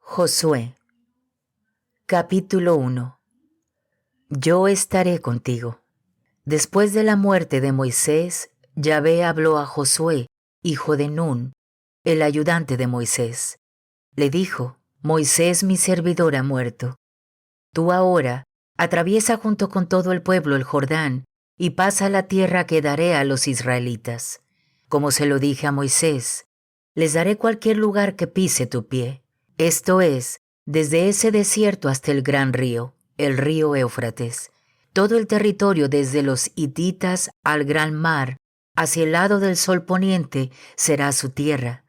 Josué, capítulo 1. Yo estaré contigo. Después de la muerte de Moisés, Yahvé habló a Josué, hijo de Nun, el ayudante de Moisés. Le dijo: Moisés, mi servidor, ha muerto. Tú ahora atraviesa junto con todo el pueblo el Jordán y pasa la tierra que daré a los israelitas. Como se lo dije a Moisés, les daré cualquier lugar que pise tu pie. Esto es, desde ese desierto hasta el gran río, el río Éufrates, todo el territorio desde los hititas al gran mar, hacia el lado del sol poniente, será su tierra.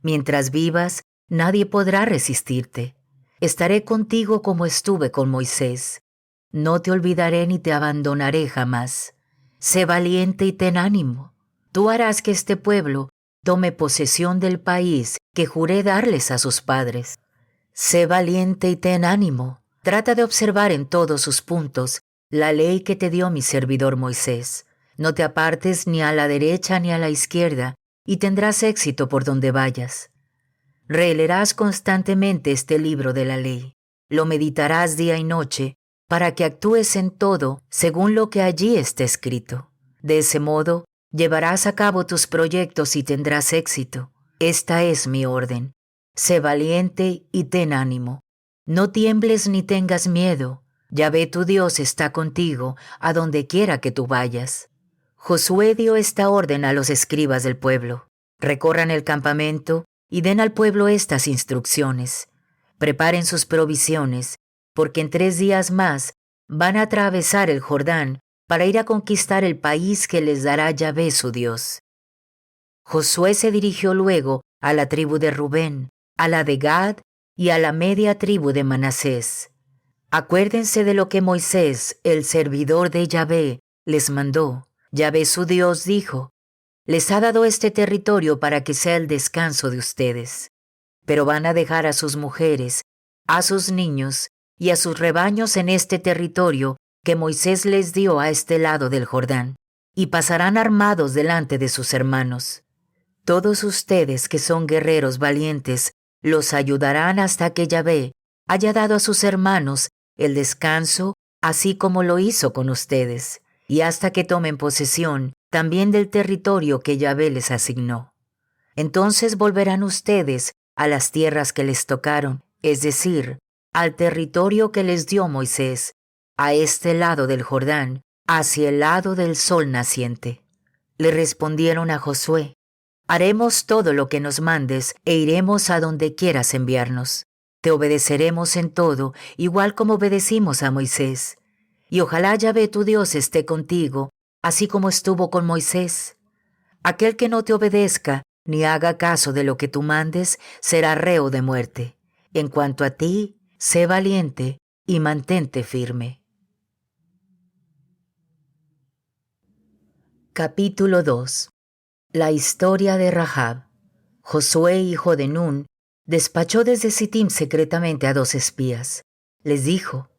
Mientras vivas, nadie podrá resistirte. Estaré contigo como estuve con Moisés. No te olvidaré ni te abandonaré jamás. Sé valiente y ten ánimo. Tú harás que este pueblo tome posesión del país que juré darles a sus padres. Sé valiente y ten ánimo. Trata de observar en todos sus puntos la ley que te dio mi servidor Moisés. No te apartes ni a la derecha ni a la izquierda, y tendrás éxito por donde vayas. Releerás constantemente este libro de la ley. Lo meditarás día y noche, para que actúes en todo según lo que allí está escrito. De ese modo, llevarás a cabo tus proyectos y tendrás éxito. Esta es mi orden. Sé valiente y ten ánimo. No tiembles ni tengas miedo. Yahvé tu Dios está contigo a donde quiera que tú vayas. Josué dio esta orden a los escribas del pueblo. Recorran el campamento y den al pueblo estas instrucciones. Preparen sus provisiones, porque en 3 días más van a atravesar el Jordán para ir a conquistar el país que les dará Yahvé su Dios. Josué se dirigió luego a la tribu de Rubén, a la de Gad y a la media tribu de Manasés. Acuérdense de lo que Moisés, el servidor de Yahvé, les mandó. Yahvé su Dios dijo: les ha dado este territorio para que sea el descanso de ustedes. Pero van a dejar a sus mujeres, a sus niños y a sus rebaños en este territorio que Moisés les dio a este lado del Jordán, y pasarán armados delante de sus hermanos. Todos ustedes que son guerreros valientes los ayudarán hasta que Yahvé haya dado a sus hermanos el descanso, así como lo hizo con ustedes, y hasta que tomen posesión también del territorio que Yahvé les asignó. Entonces volverán ustedes a las tierras que les tocaron, es decir, al territorio que les dio Moisés, a este lado del Jordán, hacia el lado del sol naciente. Le respondieron a Josué: haremos todo lo que nos mandes e iremos a donde quieras enviarnos. Te obedeceremos en todo, igual como obedecimos a Moisés. Y ojalá Yahvé tu Dios esté contigo, así como estuvo con Moisés. Aquel que no te obedezca ni haga caso de lo que tú mandes será reo de muerte. En cuanto a ti, sé valiente y mantente firme. Capítulo 2. La historia de Rahab. Josué, hijo de Nun, despachó desde Sittim secretamente a 2 espías. Les dijo: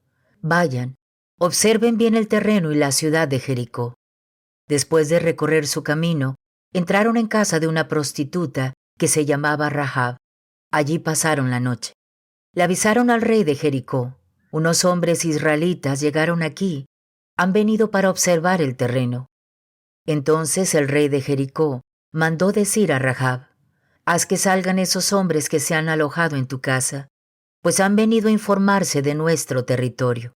vayan, observen bien el terreno y la ciudad de Jericó. Después de recorrer su camino, entraron en casa de una prostituta que se llamaba Rahab. Allí pasaron la noche. Le avisaron al rey de Jericó: unos hombres israelitas llegaron aquí, han venido para observar el terreno. Entonces el rey de Jericó mandó decir a Rahab: haz que salgan esos hombres que se han alojado en tu casa, pues han venido a informarse de nuestro territorio.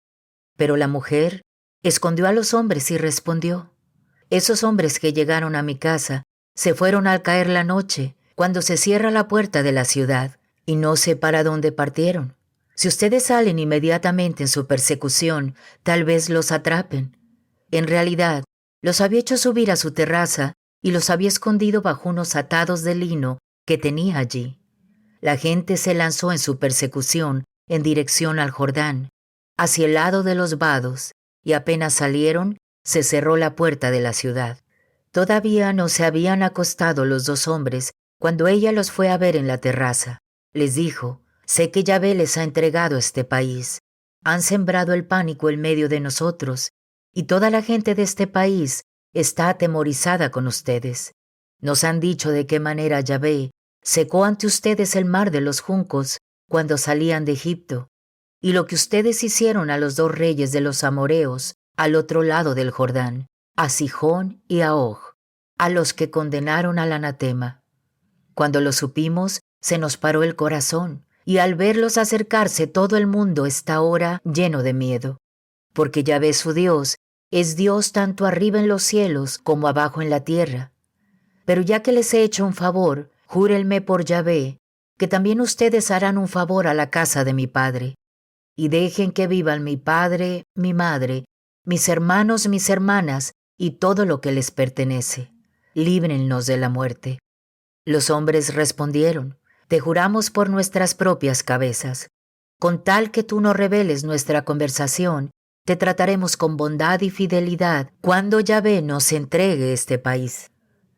Pero la mujer escondió a los hombres y respondió: esos hombres que llegaron a mi casa se fueron al caer la noche, cuando se cierra la puerta de la ciudad, y no sé para dónde partieron. Si ustedes salen inmediatamente en su persecución, tal vez los atrapen. En realidad, los había hecho subir a su terraza y los había escondido bajo unos atados de lino que tenía allí. La gente se lanzó en su persecución en dirección al Jordán, hacia el lado de los vados, y apenas salieron, se cerró la puerta de la ciudad. Todavía no se habían acostado los 2 hombres cuando ella los fue a ver en la terraza. Les dijo: sé que Yahvé les ha entregado este país. Han sembrado el pánico en medio de nosotros, y toda la gente de este país está atemorizada con ustedes. Nos han dicho de qué manera Yahvé secó ante ustedes el mar de los juncos cuando salían de Egipto, y lo que ustedes hicieron a los 2 reyes de los amorreos al otro lado del Jordán, a Sihón y a Og, a los que condenaron al anatema. Cuando lo supimos, se nos paró el corazón, y al verlos acercarse todo el mundo está ahora lleno de miedo, porque Yahvé su Dios es Dios tanto arriba en los cielos como abajo en la tierra. Pero ya que les he hecho un favor, júrenme por Yahvé, que también ustedes harán un favor a la casa de mi padre, y dejen que vivan mi padre, mi madre, mis hermanos, mis hermanas, y todo lo que les pertenece. Líbrennos de la muerte. Los hombres respondieron, te juramos por nuestras propias cabezas. Con tal que tú no reveles nuestra conversación, te trataremos con bondad y fidelidad cuando Yahvé nos entregue este país.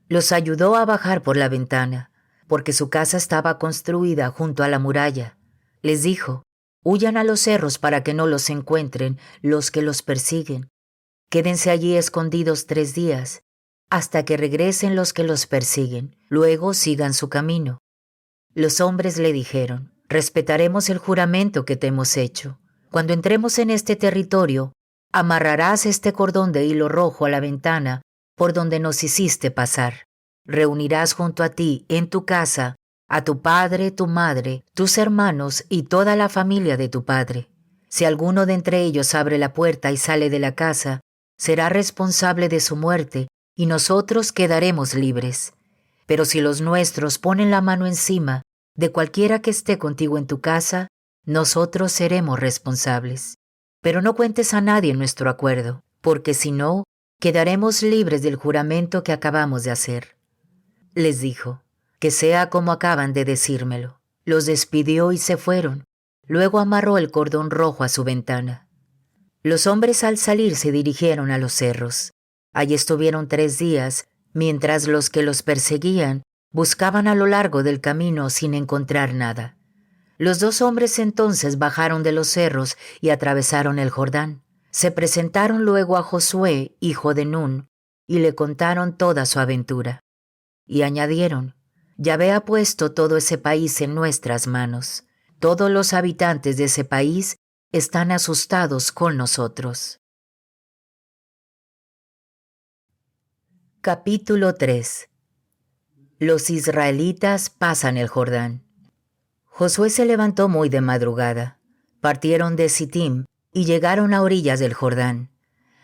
Los ayudó a bajar por la ventana, porque su casa estaba construida junto a la muralla. Les dijo, huyan a los cerros para que no los encuentren los que los persiguen. Quédense allí escondidos 3 días, hasta que regresen los que los persiguen. Luego sigan su camino. Los hombres le dijeron, respetaremos el juramento que te hemos hecho. Cuando entremos en este territorio, amarrarás este cordón de hilo rojo a la ventana por donde nos hiciste pasar. Reunirás junto a ti, en tu casa, a tu padre, tu madre, tus hermanos y toda la familia de tu padre. Si alguno de entre ellos abre la puerta y sale de la casa, será responsable de su muerte y nosotros quedaremos libres. Pero si los nuestros ponen la mano encima de cualquiera que esté contigo en tu casa, nosotros seremos responsables. Pero no cuentes a nadie nuestro acuerdo, porque si no, quedaremos libres del juramento que acabamos de hacer. Les dijo, que sea como acaban de decírmelo. Los despidió y se fueron. Luego amarró el cordón rojo a su ventana. Los hombres al salir se dirigieron a los cerros. Allí estuvieron 3 días, mientras los que los perseguían buscaban a lo largo del camino sin encontrar nada. Los 2 hombres entonces bajaron de los cerros y atravesaron el Jordán. Se presentaron luego a Josué, hijo de Nun, y le contaron toda su aventura. Y añadieron, Yahvé ha puesto todo ese país en nuestras manos. Todos los habitantes de ese país están asustados con nosotros. Capítulo 3. Los israelitas pasan el Jordán. Josué se levantó muy de madrugada. Partieron de Sittim y llegaron a orillas del Jordán.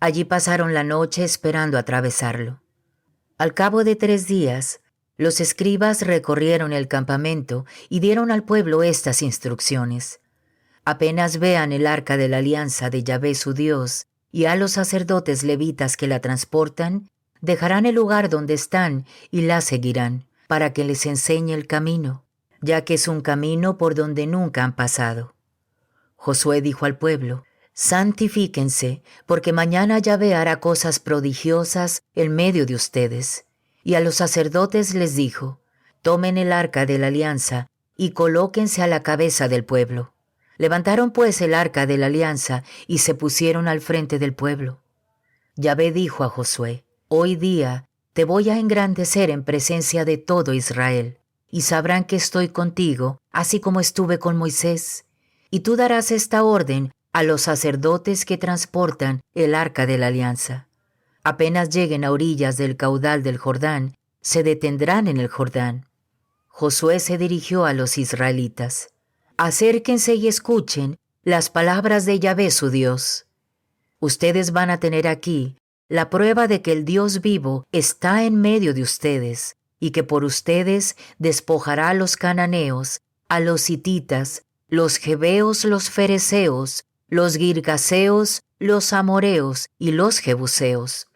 Allí pasaron la noche esperando atravesarlo. Al cabo de 3 días, los escribas recorrieron el campamento y dieron al pueblo estas instrucciones. Apenas vean el arca de la alianza de Yahvé su Dios y a los sacerdotes levitas que la transportan, dejarán el lugar donde están y la seguirán, para que les enseñe el camino, ya que es un camino por donde nunca han pasado. Josué dijo al pueblo, santifíquense, porque mañana Yahvé hará cosas prodigiosas en medio de ustedes. Y a los sacerdotes les dijo, tomen el arca de la alianza y colóquense a la cabeza del pueblo. Levantaron pues el arca de la alianza y se pusieron al frente del pueblo. Yahvé dijo a Josué, hoy día te voy a engrandecer en presencia de todo Israel, y sabrán que estoy contigo, así como estuve con Moisés. Y tú darás esta orden a los sacerdotes que transportan el arca de la alianza. Apenas lleguen a orillas del caudal del Jordán, se detendrán en el Jordán. Josué se dirigió a los israelitas. Acérquense y escuchen las palabras de Yahvé su Dios. Ustedes van a tener aquí la prueba de que el Dios vivo está en medio de ustedes y que por ustedes despojará a los cananeos, a los hititas, los jebeos, los ferezeos, los girgaseos, los amoreos y los jebuseos.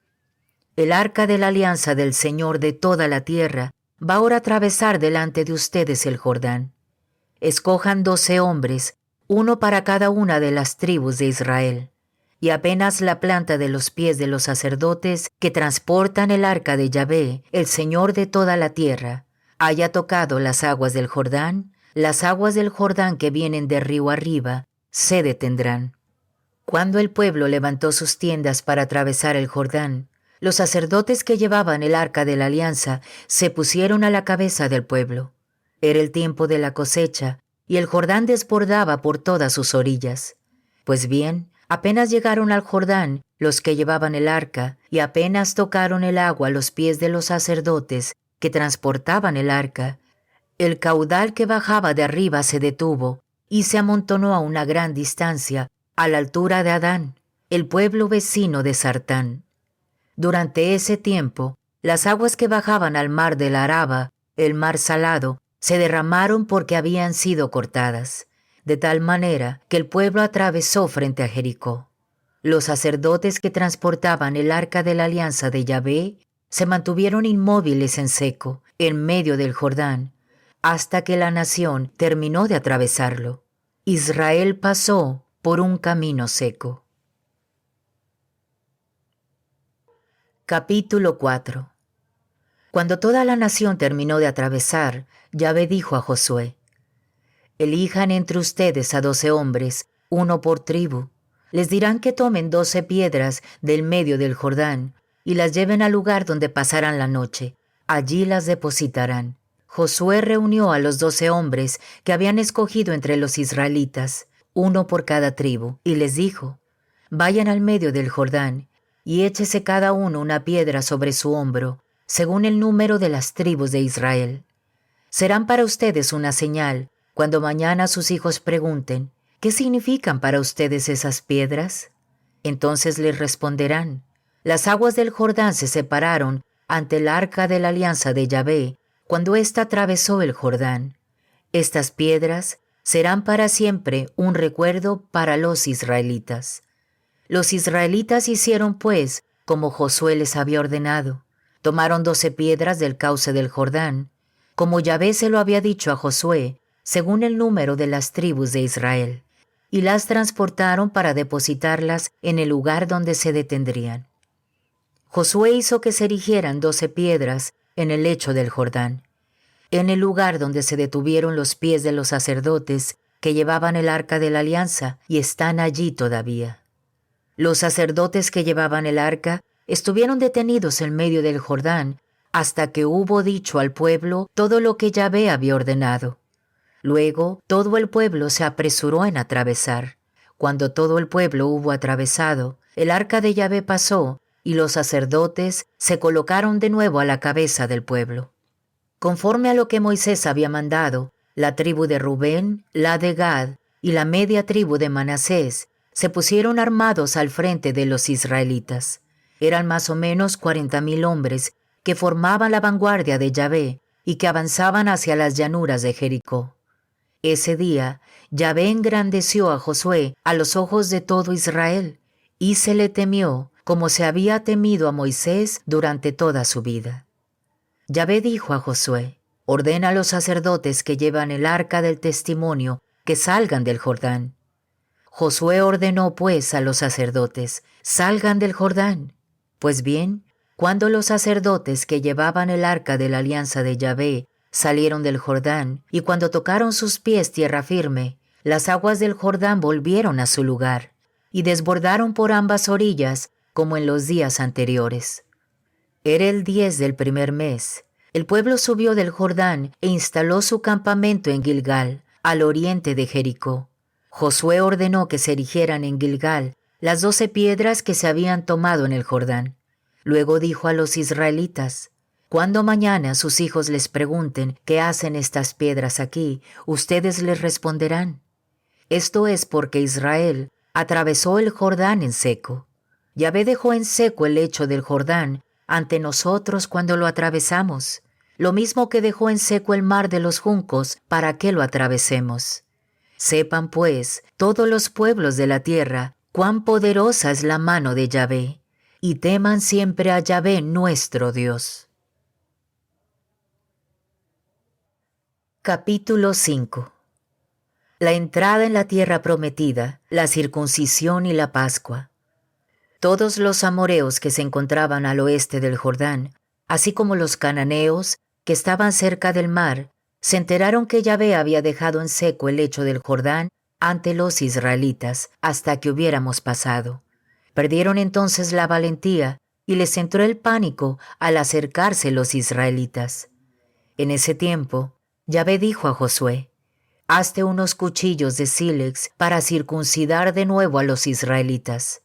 El arca de la alianza del Señor de toda la tierra va ahora a atravesar delante de ustedes el Jordán. Escojan 12 hombres, uno para cada una de las tribus de Israel. Y apenas la planta de los pies de los sacerdotes que transportan el arca de Yahvé, el Señor de toda la tierra, haya tocado las aguas del Jordán que vienen de río arriba, se detendrán. Cuando el pueblo levantó sus tiendas para atravesar el Jordán, los sacerdotes que llevaban el arca de la alianza se pusieron a la cabeza del pueblo. Era el tiempo de la cosecha, y el Jordán desbordaba por todas sus orillas. Pues bien, apenas llegaron al Jordán los que llevaban el arca, y apenas tocaron el agua a los pies de los sacerdotes que transportaban el arca, el caudal que bajaba de arriba se detuvo y se amontonó a una gran distancia, a la altura de Adán, el pueblo vecino de Sartán. Durante ese tiempo, las aguas que bajaban al mar del Araba, el mar salado, se derramaron porque habían sido cortadas, de tal manera que el pueblo atravesó frente a Jericó. Los sacerdotes que transportaban el arca de la alianza de Yahvé se mantuvieron inmóviles en seco, en medio del Jordán, hasta que la nación terminó de atravesarlo. Israel pasó por un camino seco. Capítulo 4. Cuando toda la nación terminó de atravesar, Yahvé dijo a Josué: elijan entre ustedes a 12 hombres, uno por tribu. Les dirán que tomen 12 piedras del medio del Jordán y las lleven al lugar donde pasarán la noche. Allí las depositarán. Josué reunió a los 12 hombres que habían escogido entre los israelitas, uno por cada tribu, y les dijo: vayan al medio del Jordán y échese cada uno una piedra sobre su hombro, según el número de las tribus de Israel. Serán para ustedes una señal cuando mañana sus hijos pregunten: ¿qué significan para ustedes esas piedras? Entonces les responderán: las aguas del Jordán se separaron ante el arca de la alianza de Yahvé cuando ésta atravesó el Jordán. Estas piedras serán para siempre un recuerdo para los israelitas. Los israelitas hicieron, pues, como Josué les había ordenado. Tomaron 12 piedras del cauce del Jordán, como Yahvé se lo había dicho a Josué, según el número de las tribus de Israel, y las transportaron para depositarlas en el lugar donde se detendrían. Josué hizo que se erigieran 12 piedras en el lecho del Jordán, en el lugar donde se detuvieron los pies de los sacerdotes que llevaban el arca de la alianza, y están allí todavía. Los sacerdotes que llevaban el arca estuvieron detenidos en medio del Jordán hasta que hubo dicho al pueblo todo lo que Yahvé había ordenado. Luego todo el pueblo se apresuró en atravesar. Cuando todo el pueblo hubo atravesado, el arca de Yahvé pasó y los sacerdotes se colocaron de nuevo a la cabeza del pueblo. Conforme a lo que Moisés había mandado, la tribu de Rubén, la de Gad y la media tribu de Manasés se pusieron armados al frente de los israelitas. Eran más o menos 40,000 hombres que formaban la vanguardia de Yahvé y que avanzaban hacia las llanuras de Jericó. Ese día, Yahvé engrandeció a Josué a los ojos de todo Israel, y se le temió como se había temido a Moisés durante toda su vida. Yahvé dijo a Josué: ordena a los sacerdotes que llevan el arca del testimonio que salgan del Jordán. Josué ordenó pues a los sacerdotes: salgan del Jordán. Pues bien, cuando los sacerdotes que llevaban el arca de la alianza de Yahvé salieron del Jordán, y cuando tocaron sus pies tierra firme, las aguas del Jordán volvieron a su lugar, y desbordaron por ambas orillas como en los días anteriores. Era el 10 del primer mes. El pueblo subió del Jordán e instaló su campamento en Gilgal, al oriente de Jericó. Josué ordenó que se erigieran en Gilgal las 12 piedras que se habían tomado en el Jordán. Luego dijo a los israelitas: cuando mañana sus hijos les pregunten qué hacen estas piedras aquí, ustedes les responderán: esto es porque Israel atravesó el Jordán en seco. Yahvé dejó en seco el lecho del Jordán ante nosotros cuando lo atravesamos, lo mismo que dejó en seco el mar de los juncos para que lo atravesemos. Sepan, pues, todos los pueblos de la tierra cuán poderosa es la mano de Yahvé, y teman siempre a Yahvé nuestro Dios. Capítulo 5. La entrada en la tierra prometida, la circuncisión y la Pascua. Todos los amoreos que se encontraban al oeste del Jordán, así como los cananeos que estaban cerca del mar, se enteraron que Yahvé había dejado en seco el lecho del Jordán ante los israelitas hasta que hubiéramos pasado. Perdieron entonces la valentía y les entró el pánico al acercarse los israelitas. En ese tiempo, Yahvé dijo a Josué: hazte unos cuchillos de sílex para circuncidar de nuevo a los israelitas.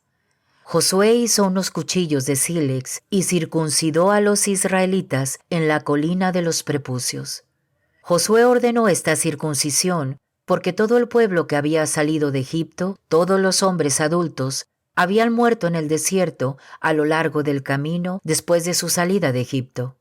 Josué hizo unos cuchillos de sílex y circuncidó a los israelitas en la colina de los prepucios. Josué ordenó esta circuncisión porque todo el pueblo que había salido de Egipto, todos los hombres adultos, habían muerto en el desierto a lo largo del camino después de su salida de Egipto.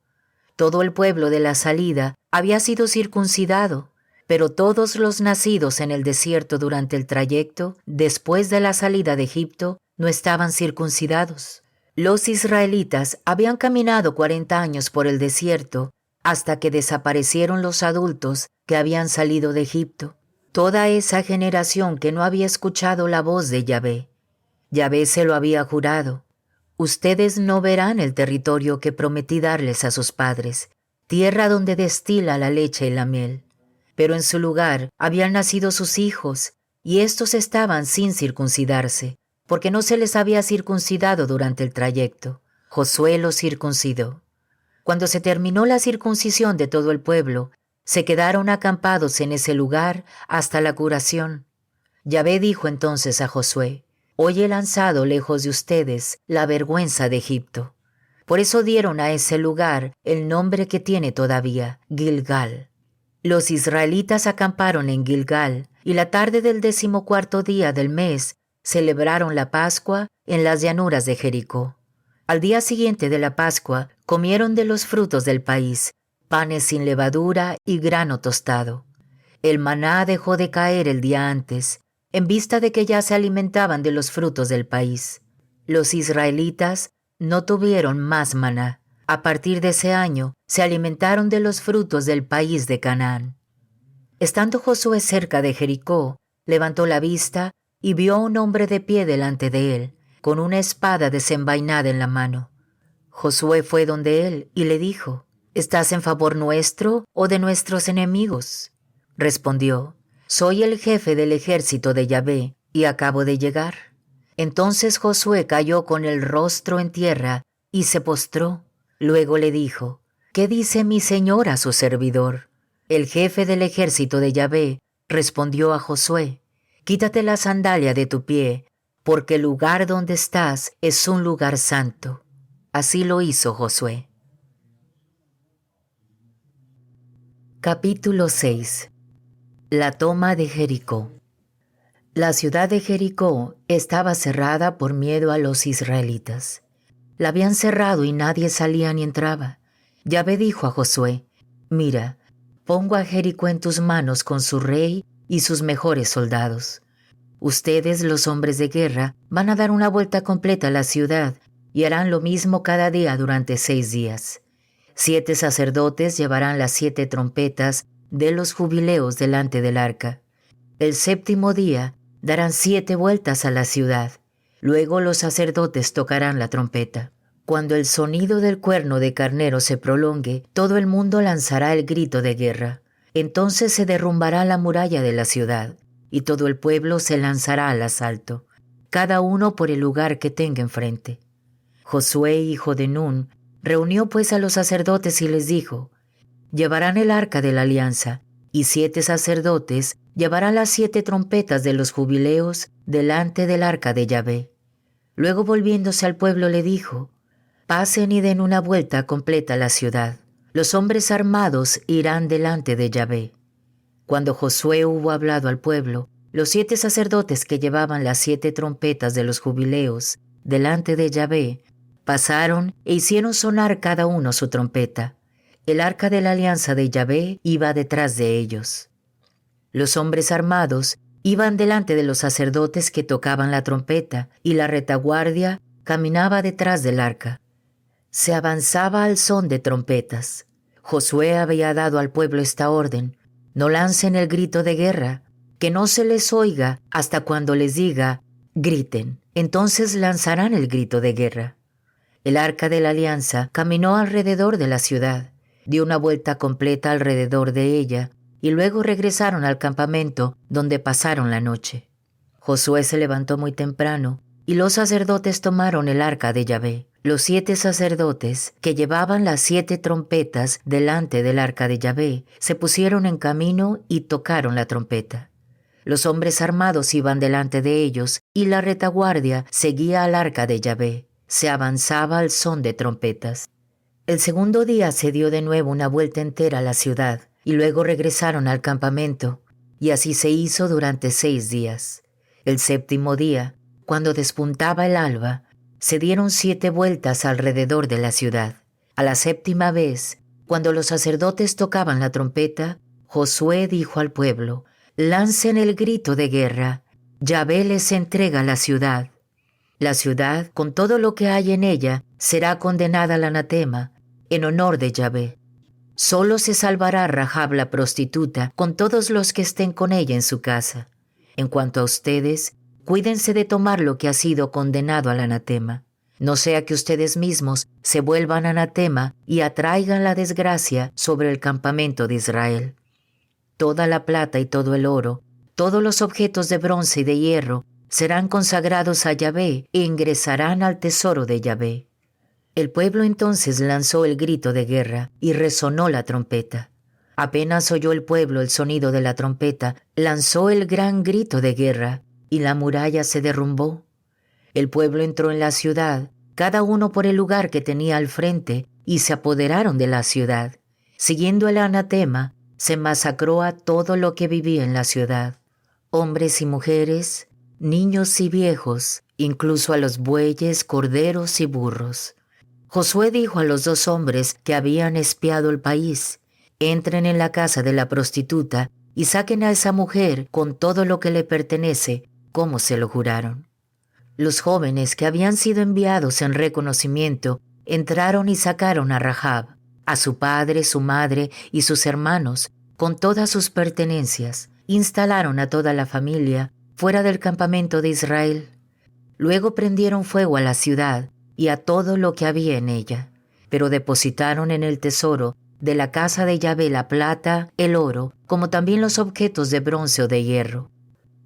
Todo el pueblo de la salida había sido circuncidado, pero todos los nacidos en el desierto durante el trayecto, después de la salida de Egipto, no estaban circuncidados. Los israelitas habían caminado 40 años por el desierto hasta que desaparecieron los adultos que habían salido de Egipto. Toda esa generación que no había escuchado la voz de Yahvé. Yahvé se lo había jurado. Ustedes no verán el territorio que prometí darles a sus padres, tierra donde destila la leche y la miel. Pero en su lugar habían nacido sus hijos, y estos estaban sin circuncidarse, porque no se les había circuncidado durante el trayecto. Josué los circuncidó. Cuando se terminó la circuncisión de todo el pueblo, se quedaron acampados en ese lugar hasta la curación. Yahvé dijo entonces a Josué: Hoy he lanzado lejos de ustedes la vergüenza de Egipto. Por eso dieron a ese lugar el nombre que tiene todavía, Gilgal. Los israelitas acamparon en Gilgal, y la tarde del 14º día del mes celebraron la Pascua en las llanuras de Jericó. Al día siguiente de la Pascua comieron de los frutos del país, panes sin levadura y grano tostado. El maná dejó de caer el día antes, en vista de que ya se alimentaban de los frutos del país. Los israelitas no tuvieron más maná. A partir de ese año se alimentaron de los frutos del país de Canaán. Estando Josué cerca de Jericó, levantó la vista y vio a un hombre de pie delante de él, con una espada desenvainada en la mano. Josué fue donde él y le dijo: ¿Estás en favor nuestro o de nuestros enemigos? Respondió: Soy el jefe del ejército de Yahvé y acabo de llegar. Entonces Josué cayó con el rostro en tierra y se postró. Luego le dijo: ¿Qué dice mi señor a su servidor? El jefe del ejército de Yahvé respondió a Josué: Quítate la sandalia de tu pie, porque el lugar donde estás es un lugar santo. Así lo hizo Josué. Capítulo 6. La toma de Jericó. La ciudad de Jericó estaba cerrada por miedo a los israelitas. La habían cerrado y nadie salía ni entraba. Yahvé dijo a Josué: Mira, pongo a Jericó en tus manos con su rey y sus mejores soldados. Ustedes, los hombres de guerra, van a dar una vuelta completa a la ciudad y harán lo mismo cada día durante 6 días. 7 sacerdotes llevarán las 7 trompetas de los jubileos delante del arca. El 7º día darán 7 vueltas a la ciudad. Luego los sacerdotes tocarán la trompeta. Cuando el sonido del cuerno de carnero se prolongue, todo el mundo lanzará el grito de guerra. Entonces se derrumbará la muralla de la ciudad, y todo el pueblo se lanzará al asalto, cada uno por el lugar que tenga enfrente. Josué, hijo de Nun, reunió pues a los sacerdotes y les dijo: Llevarán el arca de la alianza, y 7 sacerdotes llevarán las 7 trompetas de los jubileos delante del arca de Yahvé. Luego, volviéndose al pueblo, le dijo: Pasen y den una vuelta completa a la ciudad. Los hombres armados irán delante de Yahvé. Cuando Josué hubo hablado al pueblo, los 7 sacerdotes que llevaban las 7 trompetas de los jubileos delante de Yahvé pasaron e hicieron sonar cada uno su trompeta. El arca de la alianza de Yahvé iba detrás de ellos. Los hombres armados iban delante de los sacerdotes que tocaban la trompeta, y la retaguardia caminaba detrás del arca. Se avanzaba al son de trompetas. Josué había dado al pueblo esta orden: No lancen el grito de guerra, que no se les oiga hasta cuando les diga: griten. Entonces lanzarán el grito de guerra. El arca de la alianza caminó alrededor de la ciudad, dio una vuelta completa alrededor de ella, y luego regresaron al campamento donde pasaron la noche. Josué se levantó muy temprano, y los sacerdotes tomaron el arca de Yahvé. Los 7 sacerdotes que llevaban las 7 trompetas delante del arca de Yahvé se pusieron en camino y tocaron la trompeta. Los hombres armados iban delante de ellos y la retaguardia seguía al arca de Yahvé. Se avanzaba al son de trompetas. El segundo día se dio de nuevo una vuelta entera a la ciudad y luego regresaron al campamento, y así se hizo durante 6 días. El séptimo día, cuando despuntaba el alba, se dieron 7 vueltas alrededor de la ciudad. A la séptima vez, cuando los sacerdotes tocaban la trompeta, Josué dijo al pueblo: «Lancen el grito de guerra, Yahvé les entrega la ciudad». La ciudad, con todo lo que hay en ella, será condenada al anatema, en honor de Yahvé. Solo se salvará Rahab la prostituta con todos los que estén con ella en su casa. En cuanto a ustedes, cuídense de tomar lo que ha sido condenado al anatema. No sea que ustedes mismos se vuelvan anatema y atraigan la desgracia sobre el campamento de Israel. Toda la plata y todo el oro, todos los objetos de bronce y de hierro, serán consagrados a Yahvé e ingresarán al tesoro de Yahvé. El pueblo entonces lanzó el grito de guerra y resonó la trompeta. Apenas oyó el pueblo el sonido de la trompeta, lanzó el gran grito de guerra y la muralla se derrumbó. El pueblo entró en la ciudad, cada uno por el lugar que tenía al frente, y se apoderaron de la ciudad. Siguiendo el anatema, se masacró a todo lo que vivía en la ciudad, hombres y mujeres, niños y viejos, incluso a los bueyes, corderos y burros. Josué dijo a los 2 hombres que habían espiado el país: «Entren en la casa de la prostituta y saquen a esa mujer con todo lo que le pertenece, como se lo juraron». Los jóvenes que habían sido enviados en reconocimiento entraron y sacaron a Rahab, a su padre, su madre y sus hermanos, con todas sus pertenencias. Instalaron a toda la familia fuera del campamento de Israel. Luego prendieron fuego a la ciudad y a todo lo que había en ella, pero depositaron en el tesoro de la casa de Yahvé la plata, el oro, como también los objetos de bronce o de hierro.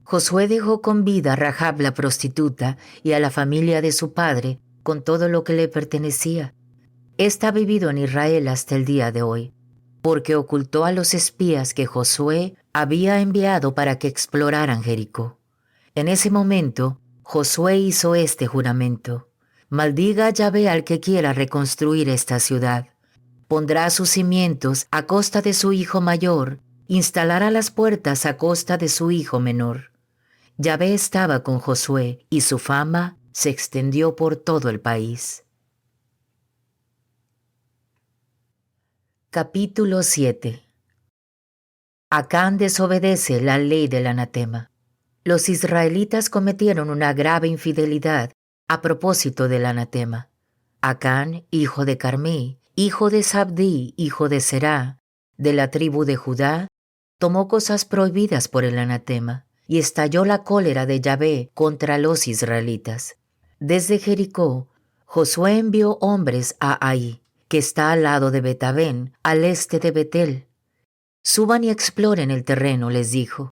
Josué dejó con vida a Rahab la prostituta y a la familia de su padre con todo lo que le pertenecía. Esta ha vivido en Israel hasta el día de hoy, porque ocultó a los espías que Josué había enviado para que exploraran Jericó. En ese momento, Josué hizo este juramento: «Maldiga a Yahvé al que quiera reconstruir esta ciudad. Pondrá sus cimientos a costa de su hijo mayor, instalará las puertas a costa de su hijo menor». Yahvé estaba con Josué y su fama se extendió por todo el país. Capítulo 7. Acán desobedece la ley del anatema. Los israelitas cometieron una grave infidelidad a propósito del anatema. Acán, hijo de Carmí, hijo de Zabdí, hijo de Será, de la tribu de Judá, tomó cosas prohibidas por el anatema, y estalló la cólera de Yahvé contra los israelitas. Desde Jericó, Josué envió hombres a Ai, que está al lado de Betabén, al este de Betel. «Suban y exploren el terreno», les dijo.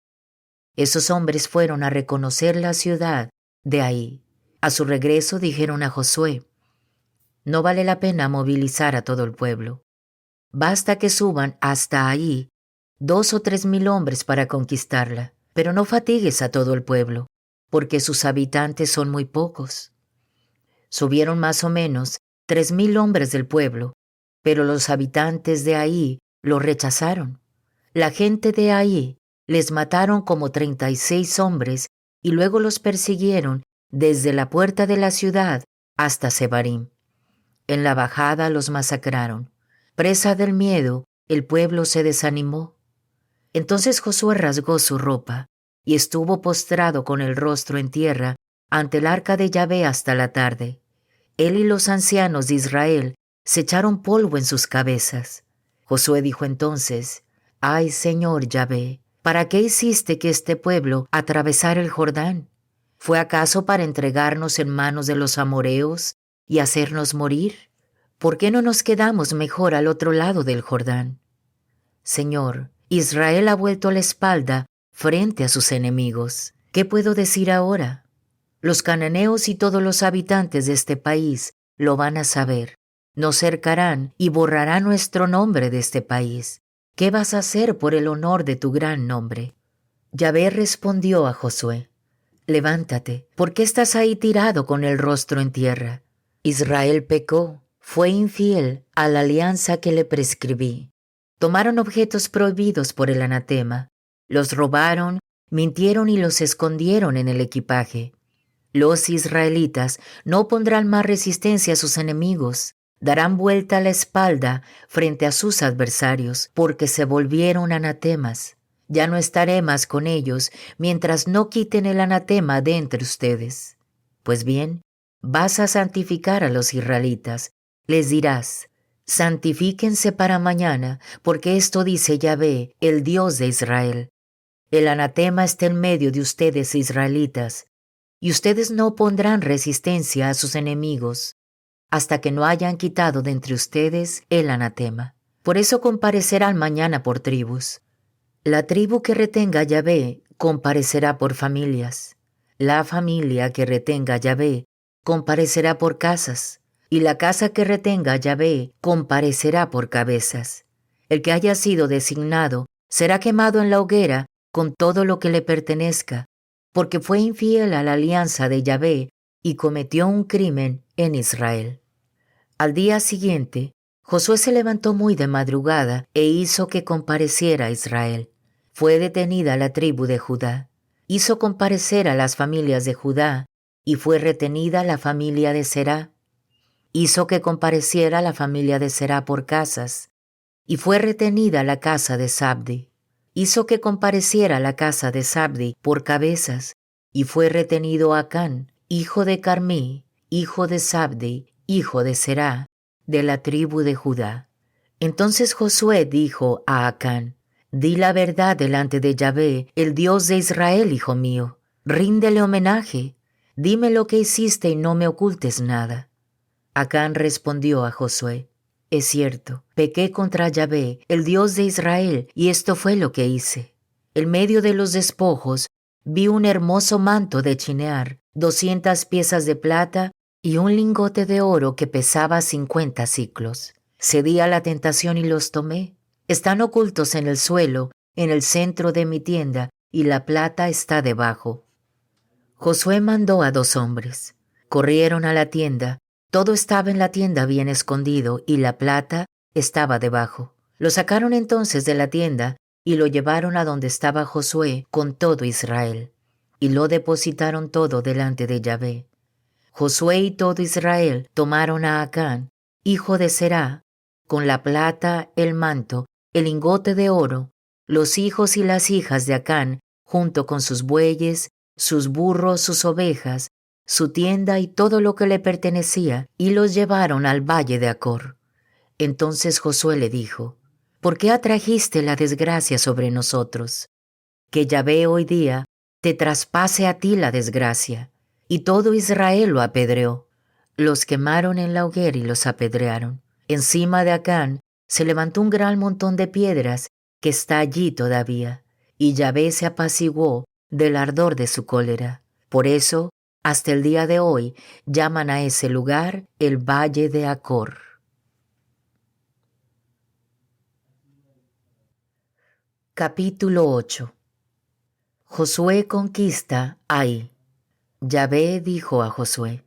Esos hombres fueron a reconocer la ciudad de Ai. A su regreso dijeron a Josué: «No vale la pena movilizar a todo el pueblo. Basta que suban hasta ahí 2 o 3 mil hombres para conquistarla, pero no fatigues a todo el pueblo, porque sus habitantes son muy pocos». Subieron más o menos 3,000 hombres del pueblo, pero los habitantes de Ai lo rechazaron. La gente de Ai les mataron como 36 hombres y luego los persiguieron desde la puerta de la ciudad hasta Sebarim. En la bajada los masacraron. Presa del miedo, el pueblo se desanimó. Entonces Josué rasgó su ropa y estuvo postrado con el rostro en tierra ante el arca de Yahvé hasta la tarde. Él y los ancianos de Israel se echaron polvo en sus cabezas. Josué dijo entonces: «Ay, Señor Yahvé, ¿para qué hiciste que este pueblo atravesara el Jordán? ¿Fue acaso para entregarnos en manos de los amorreos y hacernos morir? ¿Por qué no nos quedamos mejor al otro lado del Jordán? Señor, Israel ha vuelto la espalda frente a sus enemigos. ¿Qué puedo decir ahora? Los cananeos y todos los habitantes de este país lo van a saber. Nos cercarán y borrarán nuestro nombre de este país. ¿Qué vas a hacer por el honor de tu gran nombre? Yahvé respondió a Josué: Levántate, ¿por qué estás ahí tirado con el rostro en tierra? Israel pecó, fue infiel a la alianza que le prescribí. Tomaron objetos prohibidos por el anatema, los robaron, mintieron y los escondieron en el equipaje. Los israelitas no pondrán más resistencia a sus enemigos, darán vuelta a la espalda frente a sus adversarios, porque se volvieron anatemas. Ya no estaré más con ellos mientras no quiten el anatema de entre ustedes. Pues bien, vas a santificar a los israelitas. Les dirás: santifíquense para mañana, porque esto dice Yahvé, el Dios de Israel. El anatema está en medio de ustedes, israelitas, y ustedes no pondrán resistencia a sus enemigos hasta que no hayan quitado de entre ustedes el anatema. Por eso comparecerán mañana por tribus. La tribu que retenga a Yahvé comparecerá por familias. La familia que retenga a Yahvé comparecerá por casas, y la casa que retenga a Yahvé comparecerá por cabezas. El que haya sido designado será quemado en la hoguera con todo lo que le pertenezca, porque fue infiel a la alianza de Yahvé y cometió un crimen en Israel. Al día siguiente, Josué se levantó muy de madrugada e hizo que compareciera Israel. Fue detenida la tribu de Judá. Hizo comparecer a las familias de Judá y fue retenida la familia de Será. Hizo que compareciera la familia de Será por casas y fue retenida la casa de Zabdi. Hizo que compareciera la casa de Zabdi por cabezas y fue retenido Acán, hijo de Carmí, hijo de Zabdi, hijo de Será, de la tribu de Judá. Entonces Josué dijo a Acán: Di la verdad delante de Yahvé, el Dios de Israel, hijo mío. Ríndele homenaje. Dime lo que hiciste y no me ocultes nada. Acán respondió a Josué: Es cierto, pequé contra Yahvé, el Dios de Israel, y esto fue lo que hice. En medio de los despojos vi un hermoso manto de chinear, 200 piezas de plata y un lingote de oro que pesaba 50 siclos. Cedí a la tentación y los tomé. Están ocultos en el suelo, en el centro de mi tienda, y la plata está debajo. Josué mandó a 2 hombres. Corrieron a la tienda. Todo estaba en la tienda bien escondido y la plata estaba debajo. Lo sacaron entonces de la tienda y lo llevaron a donde estaba Josué con todo Israel. Y lo depositaron todo delante de Yahvé. Josué y todo Israel tomaron a Acán, hijo de Será, con la plata, el manto, el lingote de oro, los hijos y las hijas de Acán, junto con sus bueyes, sus burros, sus ovejas, su tienda y todo lo que le pertenecía, y los llevaron al valle de Acor. Entonces Josué le dijo: ¿Por qué atrajiste la desgracia sobre nosotros? Que Yahvé hoy día te traspase a ti la desgracia. Y todo Israel lo apedreó. Los quemaron en la hoguera y los apedrearon. Encima de Acán se levantó un gran montón de piedras que está allí todavía, y Yahvé se apaciguó del ardor de su cólera. Por eso, hasta el día de hoy, llaman a ese lugar el Valle de Acor. Capítulo 8. Josué conquista Ai. Yahvé dijo a Josué: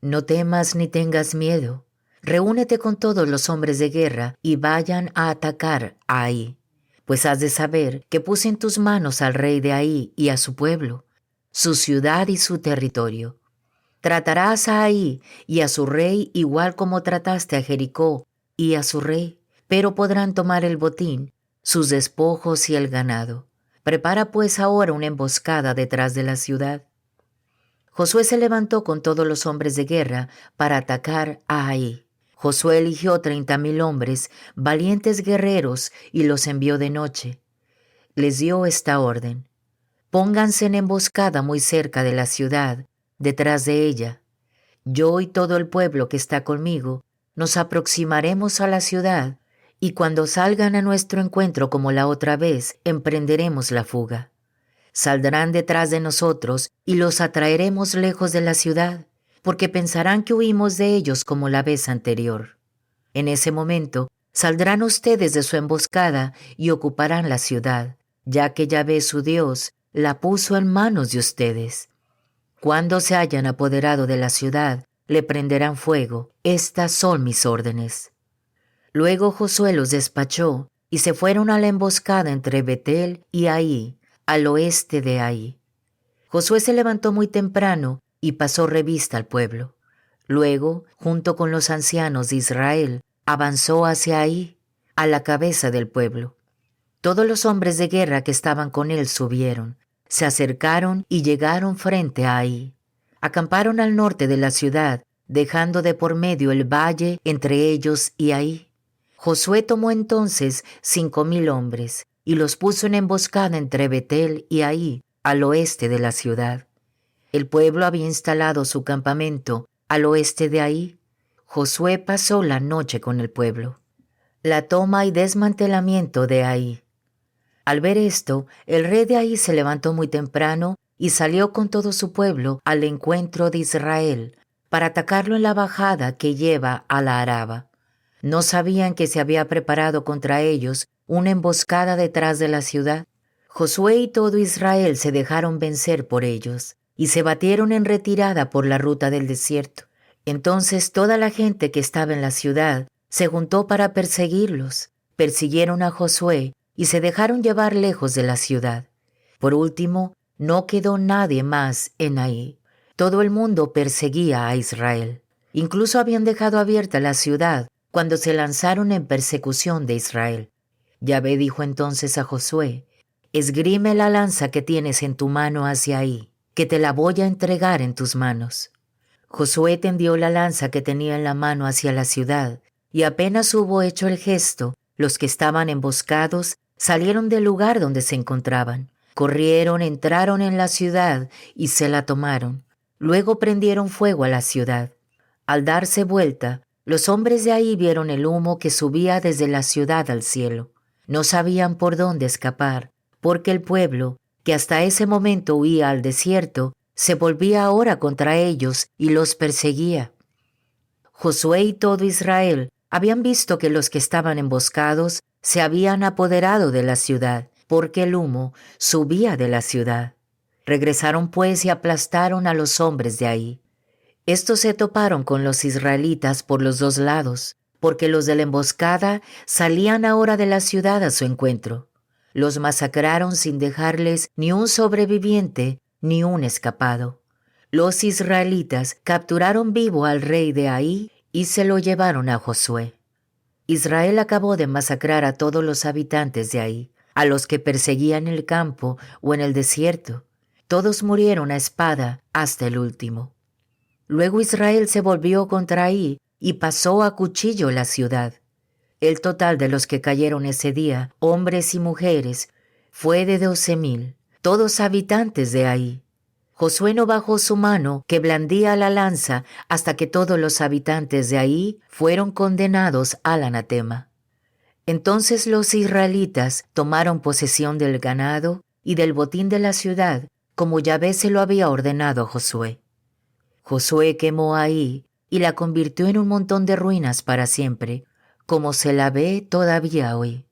No temas ni tengas miedo. Reúnete con todos los hombres de guerra y vayan a atacar a Ai. Pues has de saber que puse en tus manos al rey de Ai y a su pueblo, su ciudad y su territorio. Tratarás a Ai y a su rey igual como trataste a Jericó y a su rey, pero podrán tomar el botín, sus despojos y el ganado. Prepara pues ahora una emboscada detrás de la ciudad. Josué se levantó con todos los hombres de guerra para atacar a Ai. Josué eligió 30,000 hombres, valientes guerreros, y los envió de noche. Les dio esta orden: Pónganse en emboscada muy cerca de la ciudad, detrás de ella. Yo y todo el pueblo que está conmigo nos aproximaremos a la ciudad, y cuando salgan a nuestro encuentro como la otra vez, emprenderemos la fuga. Saldrán detrás de nosotros y los atraeremos lejos de la ciudad. porque pensarán que huimos de ellos como la vez anterior. En ese momento saldrán ustedes de su emboscada y ocuparán la ciudad, ya que Yahvé su Dios la puso en manos de ustedes. Cuando se hayan apoderado de la ciudad, le prenderán fuego. Estas son mis órdenes. Luego Josué los despachó y se fueron a la emboscada entre Betel y Ahí, al oeste de Ahí. Josué se levantó muy temprano y pasó revista al pueblo. Luego, junto con los ancianos de Israel, avanzó hacia Ahí, a la cabeza del pueblo. Todos los hombres de guerra que estaban con él subieron, se acercaron y llegaron frente a Ahí. Acamparon al norte de la ciudad, dejando de por medio el valle entre ellos y Ahí. Josué tomó entonces 5,000 hombres y los puso en emboscada entre Betel y Ahí, al oeste de la ciudad. El pueblo había instalado su campamento al oeste de Ahí. Josué pasó la noche con el pueblo. La toma y desmantelamiento de Ahí. Al ver esto, el rey de Ahí se levantó muy temprano y salió con todo su pueblo al encuentro de Israel para atacarlo en la bajada que lleva a la Araba. No sabían que se había preparado contra ellos una emboscada detrás de la ciudad. Josué y todo Israel se dejaron vencer por ellos y se batieron en retirada por la ruta del desierto. Entonces toda la gente que estaba en la ciudad se juntó para perseguirlos. Persiguieron a Josué y se dejaron llevar lejos de la ciudad. Por último, no quedó nadie más en Ahí. Todo el mundo perseguía a Israel. Incluso habían dejado abierta la ciudad cuando se lanzaron en persecución de Israel. Yahvé dijo entonces a Josué: esgrime la lanza que tienes en tu mano hacia Ahí, que te la voy a entregar en tus manos. Josué tendió la lanza que tenía en la mano hacia la ciudad, y apenas hubo hecho el gesto, los que estaban emboscados salieron del lugar donde se encontraban. Corrieron, entraron en la ciudad y se la tomaron. Luego prendieron fuego a la ciudad. Al darse vuelta, los hombres de Ahí vieron el humo que subía desde la ciudad al cielo. No sabían por dónde escapar, porque el pueblo, que hasta ese momento huía al desierto, se volvía ahora contra ellos y los perseguía. Josué y todo Israel habían visto que los que estaban emboscados se habían apoderado de la ciudad, porque el humo subía de la ciudad. Regresaron pues y aplastaron a los hombres de Ahí. Estos se toparon con los israelitas por los dos lados, porque los de la emboscada salían ahora de la ciudad a su encuentro. Los masacraron sin dejarles ni un sobreviviente ni un escapado. Los israelitas capturaron vivo al rey de Ahí y se lo llevaron a Josué. Israel acabó de masacrar a todos los habitantes de Ahí, a los que perseguía en el campo o en el desierto. Todos murieron a espada hasta el último. Luego Israel se volvió contra Ahí y pasó a cuchillo la ciudad. El total de los que cayeron ese día, hombres y mujeres, fue de 12,000, todos habitantes de Ahí. Josué no bajó su mano que blandía la lanza hasta que todos los habitantes de Ahí fueron condenados al anatema. Entonces los israelitas tomaron posesión del ganado y del botín de la ciudad, como Yahvé se lo había ordenado a Josué. Josué quemó Ahí y la convirtió en un montón de ruinas para siempre, como se la ve todavía hoy.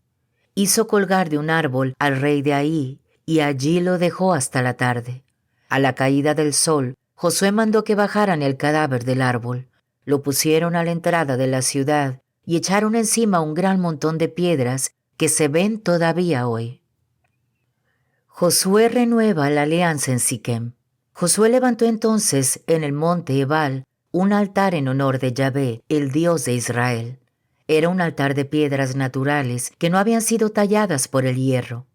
Hizo colgar de un árbol al rey de Ahí y allí lo dejó hasta la tarde. A la caída del sol, Josué mandó que bajaran el cadáver del árbol. Lo pusieron a la entrada de la ciudad y echaron encima un gran montón de piedras que se ven todavía hoy. Josué renueva la alianza en Siquem. Josué levantó entonces en el monte Ebal un altar en honor de Yahvé, el Dios de Israel. Era un altar de piedras naturales que no habían sido talladas por el hierro,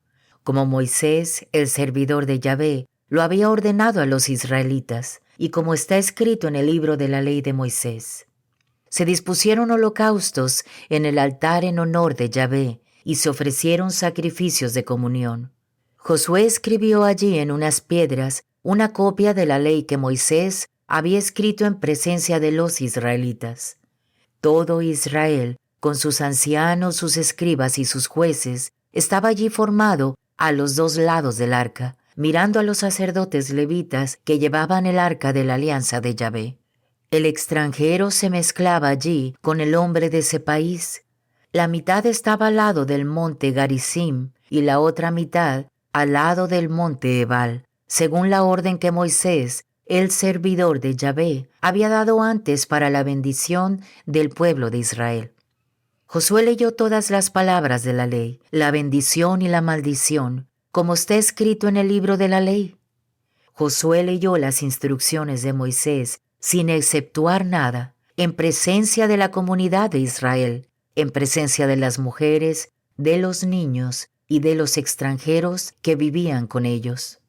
como Moisés, el servidor de Yahvé, lo había ordenado a los israelitas, y como está escrito en el libro de la ley de Moisés. Se dispusieron holocaustos en el altar en honor de Yahvé, y se ofrecieron sacrificios de comunión. Josué escribió allí en unas piedras una copia de la ley que Moisés había escrito en presencia de los israelitas. Todo Israel, con sus ancianos, sus escribas y sus jueces, estaba allí formado a los dos lados del arca, mirando a los sacerdotes levitas que llevaban el arca de la alianza de Yahvé. El extranjero se mezclaba allí con el hombre de ese país. La mitad estaba al lado del monte Garizim y la otra mitad al lado del monte Ebal, según la orden que Moisés, el servidor de Yahvé, había dado antes para la bendición del pueblo de Israel. Josué leyó todas las palabras de la ley, la bendición y la maldición, como está escrito en el libro de la ley. Josué leyó las instrucciones de Moisés sin exceptuar nada, en presencia de la comunidad de Israel, en presencia de las mujeres, de los niños y de los extranjeros que vivían con ellos.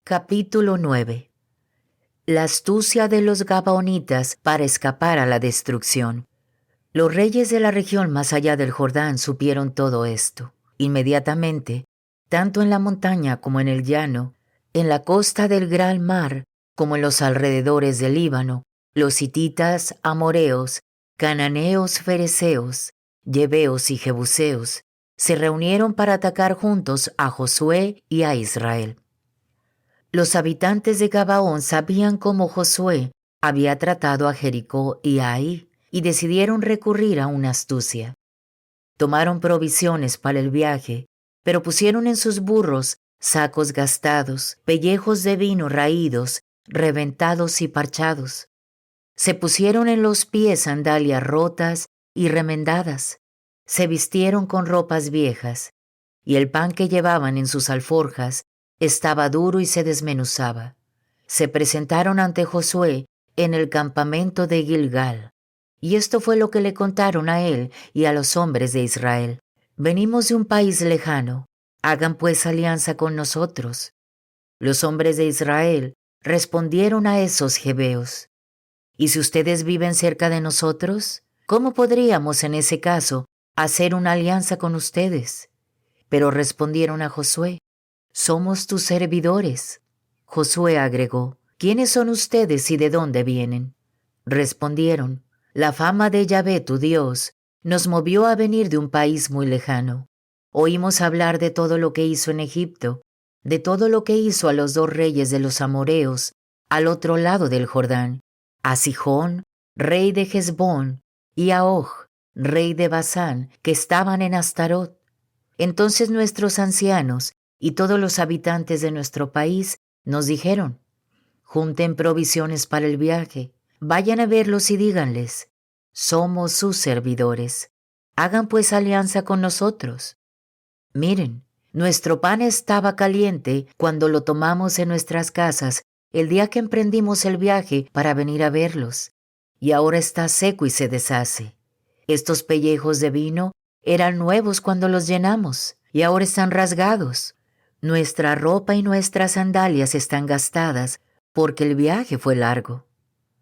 Capítulo 9. La astucia de los Gabaonitas para escapar a la destrucción. Los reyes de la región más allá del Jordán supieron todo esto. Inmediatamente, tanto en la montaña como en el llano, en la costa del Gran Mar, como en los alrededores del Líbano, los hititas, amoreos, cananeos, fereceos, yebeos y jebuseos se reunieron para atacar juntos a Josué y a Israel. Los habitantes de Gabaón sabían cómo Josué había tratado a Jericó y a Ai, y decidieron recurrir a una astucia. Tomaron provisiones para el viaje, pero pusieron en sus burros sacos gastados, pellejos de vino raídos, reventados y parchados. Se pusieron en los pies sandalias rotas y remendadas. Se vistieron con ropas viejas, y el pan que llevaban en sus alforjas estaba duro y se desmenuzaba. Se presentaron ante Josué en el campamento de Gilgal. Y esto fue lo que le contaron a él y a los hombres de Israel. Venimos de un país lejano, hagan pues alianza con nosotros. Los hombres de Israel respondieron a esos jebeos: ¿y si ustedes viven cerca de nosotros? ¿Cómo podríamos en ese caso hacer una alianza con ustedes? Pero respondieron a Josué: somos tus servidores. Josué agregó: ¿quiénes son ustedes y de dónde vienen? Respondieron: la fama de Yahvé tu Dios nos movió a venir de un país muy lejano. Oímos hablar de todo lo que hizo en Egipto, de todo lo que hizo a los dos reyes de los amorreos al otro lado del Jordán, a Sihón, rey de Hesbón, y a Og, rey de Basán, que estaban en Astarot. Entonces nuestros ancianos y todos los habitantes de nuestro país nos dijeron: junten provisiones para el viaje, vayan a verlos y díganles: somos sus servidores, hagan pues alianza con nosotros. Miren, nuestro pan estaba caliente cuando lo tomamos en nuestras casas el día que emprendimos el viaje para venir a verlos, y ahora está seco y se deshace. Estos pellejos de vino eran nuevos cuando los llenamos, y ahora están rasgados. Nuestra ropa y nuestras sandalias están gastadas porque el viaje fue largo.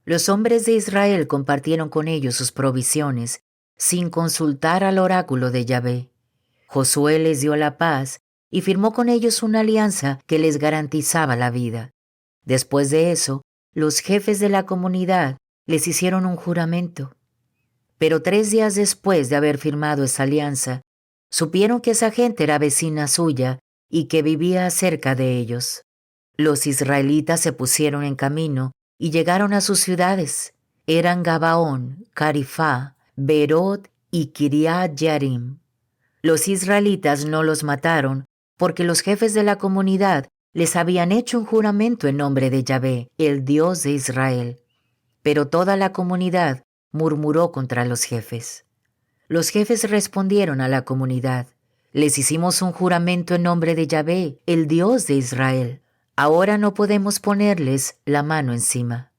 Los hombres de Israel compartieron con ellos sus provisiones sin consultar al oráculo de Yahvé. Josué les dio la paz y firmó con ellos una alianza que les garantizaba la vida. Después de eso, los jefes de la comunidad les hicieron un juramento. Pero 3 días después de haber firmado esa alianza, supieron que esa gente era vecina suya y que vivía cerca de ellos. Los israelitas se pusieron en camino y llegaron a sus ciudades. Eran Gabaón, Carifá, Berot y Kiriat Yarim. Los israelitas no los mataron porque los jefes de la comunidad les habían hecho un juramento en nombre de Yahvé, el Dios de Israel. Pero toda la comunidad murmuró contra los jefes. Los jefes respondieron a la comunidad: les hicimos un juramento en nombre de Yahvé, el Dios de Israel. Ahora no podemos ponerles la mano encima.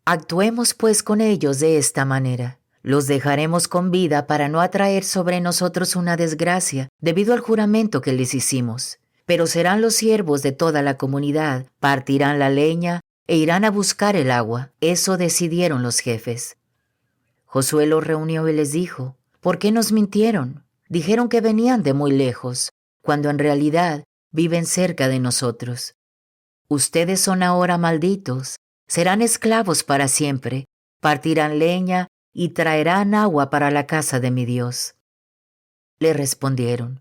Actuemos pues con ellos de esta manera. Los dejaremos con vida para no atraer sobre nosotros una desgracia debido al juramento que les hicimos. Pero serán los siervos de toda la comunidad, partirán la leña e irán a buscar el agua. Eso decidieron los jefes. Josué los reunió y les dijo: ¿por qué nos mintieron? Dijeron que venían de muy lejos, cuando en realidad viven cerca de nosotros. Ustedes son ahora malditos, serán esclavos para siempre, partirán leña y traerán agua para la casa de mi Dios. Le respondieron: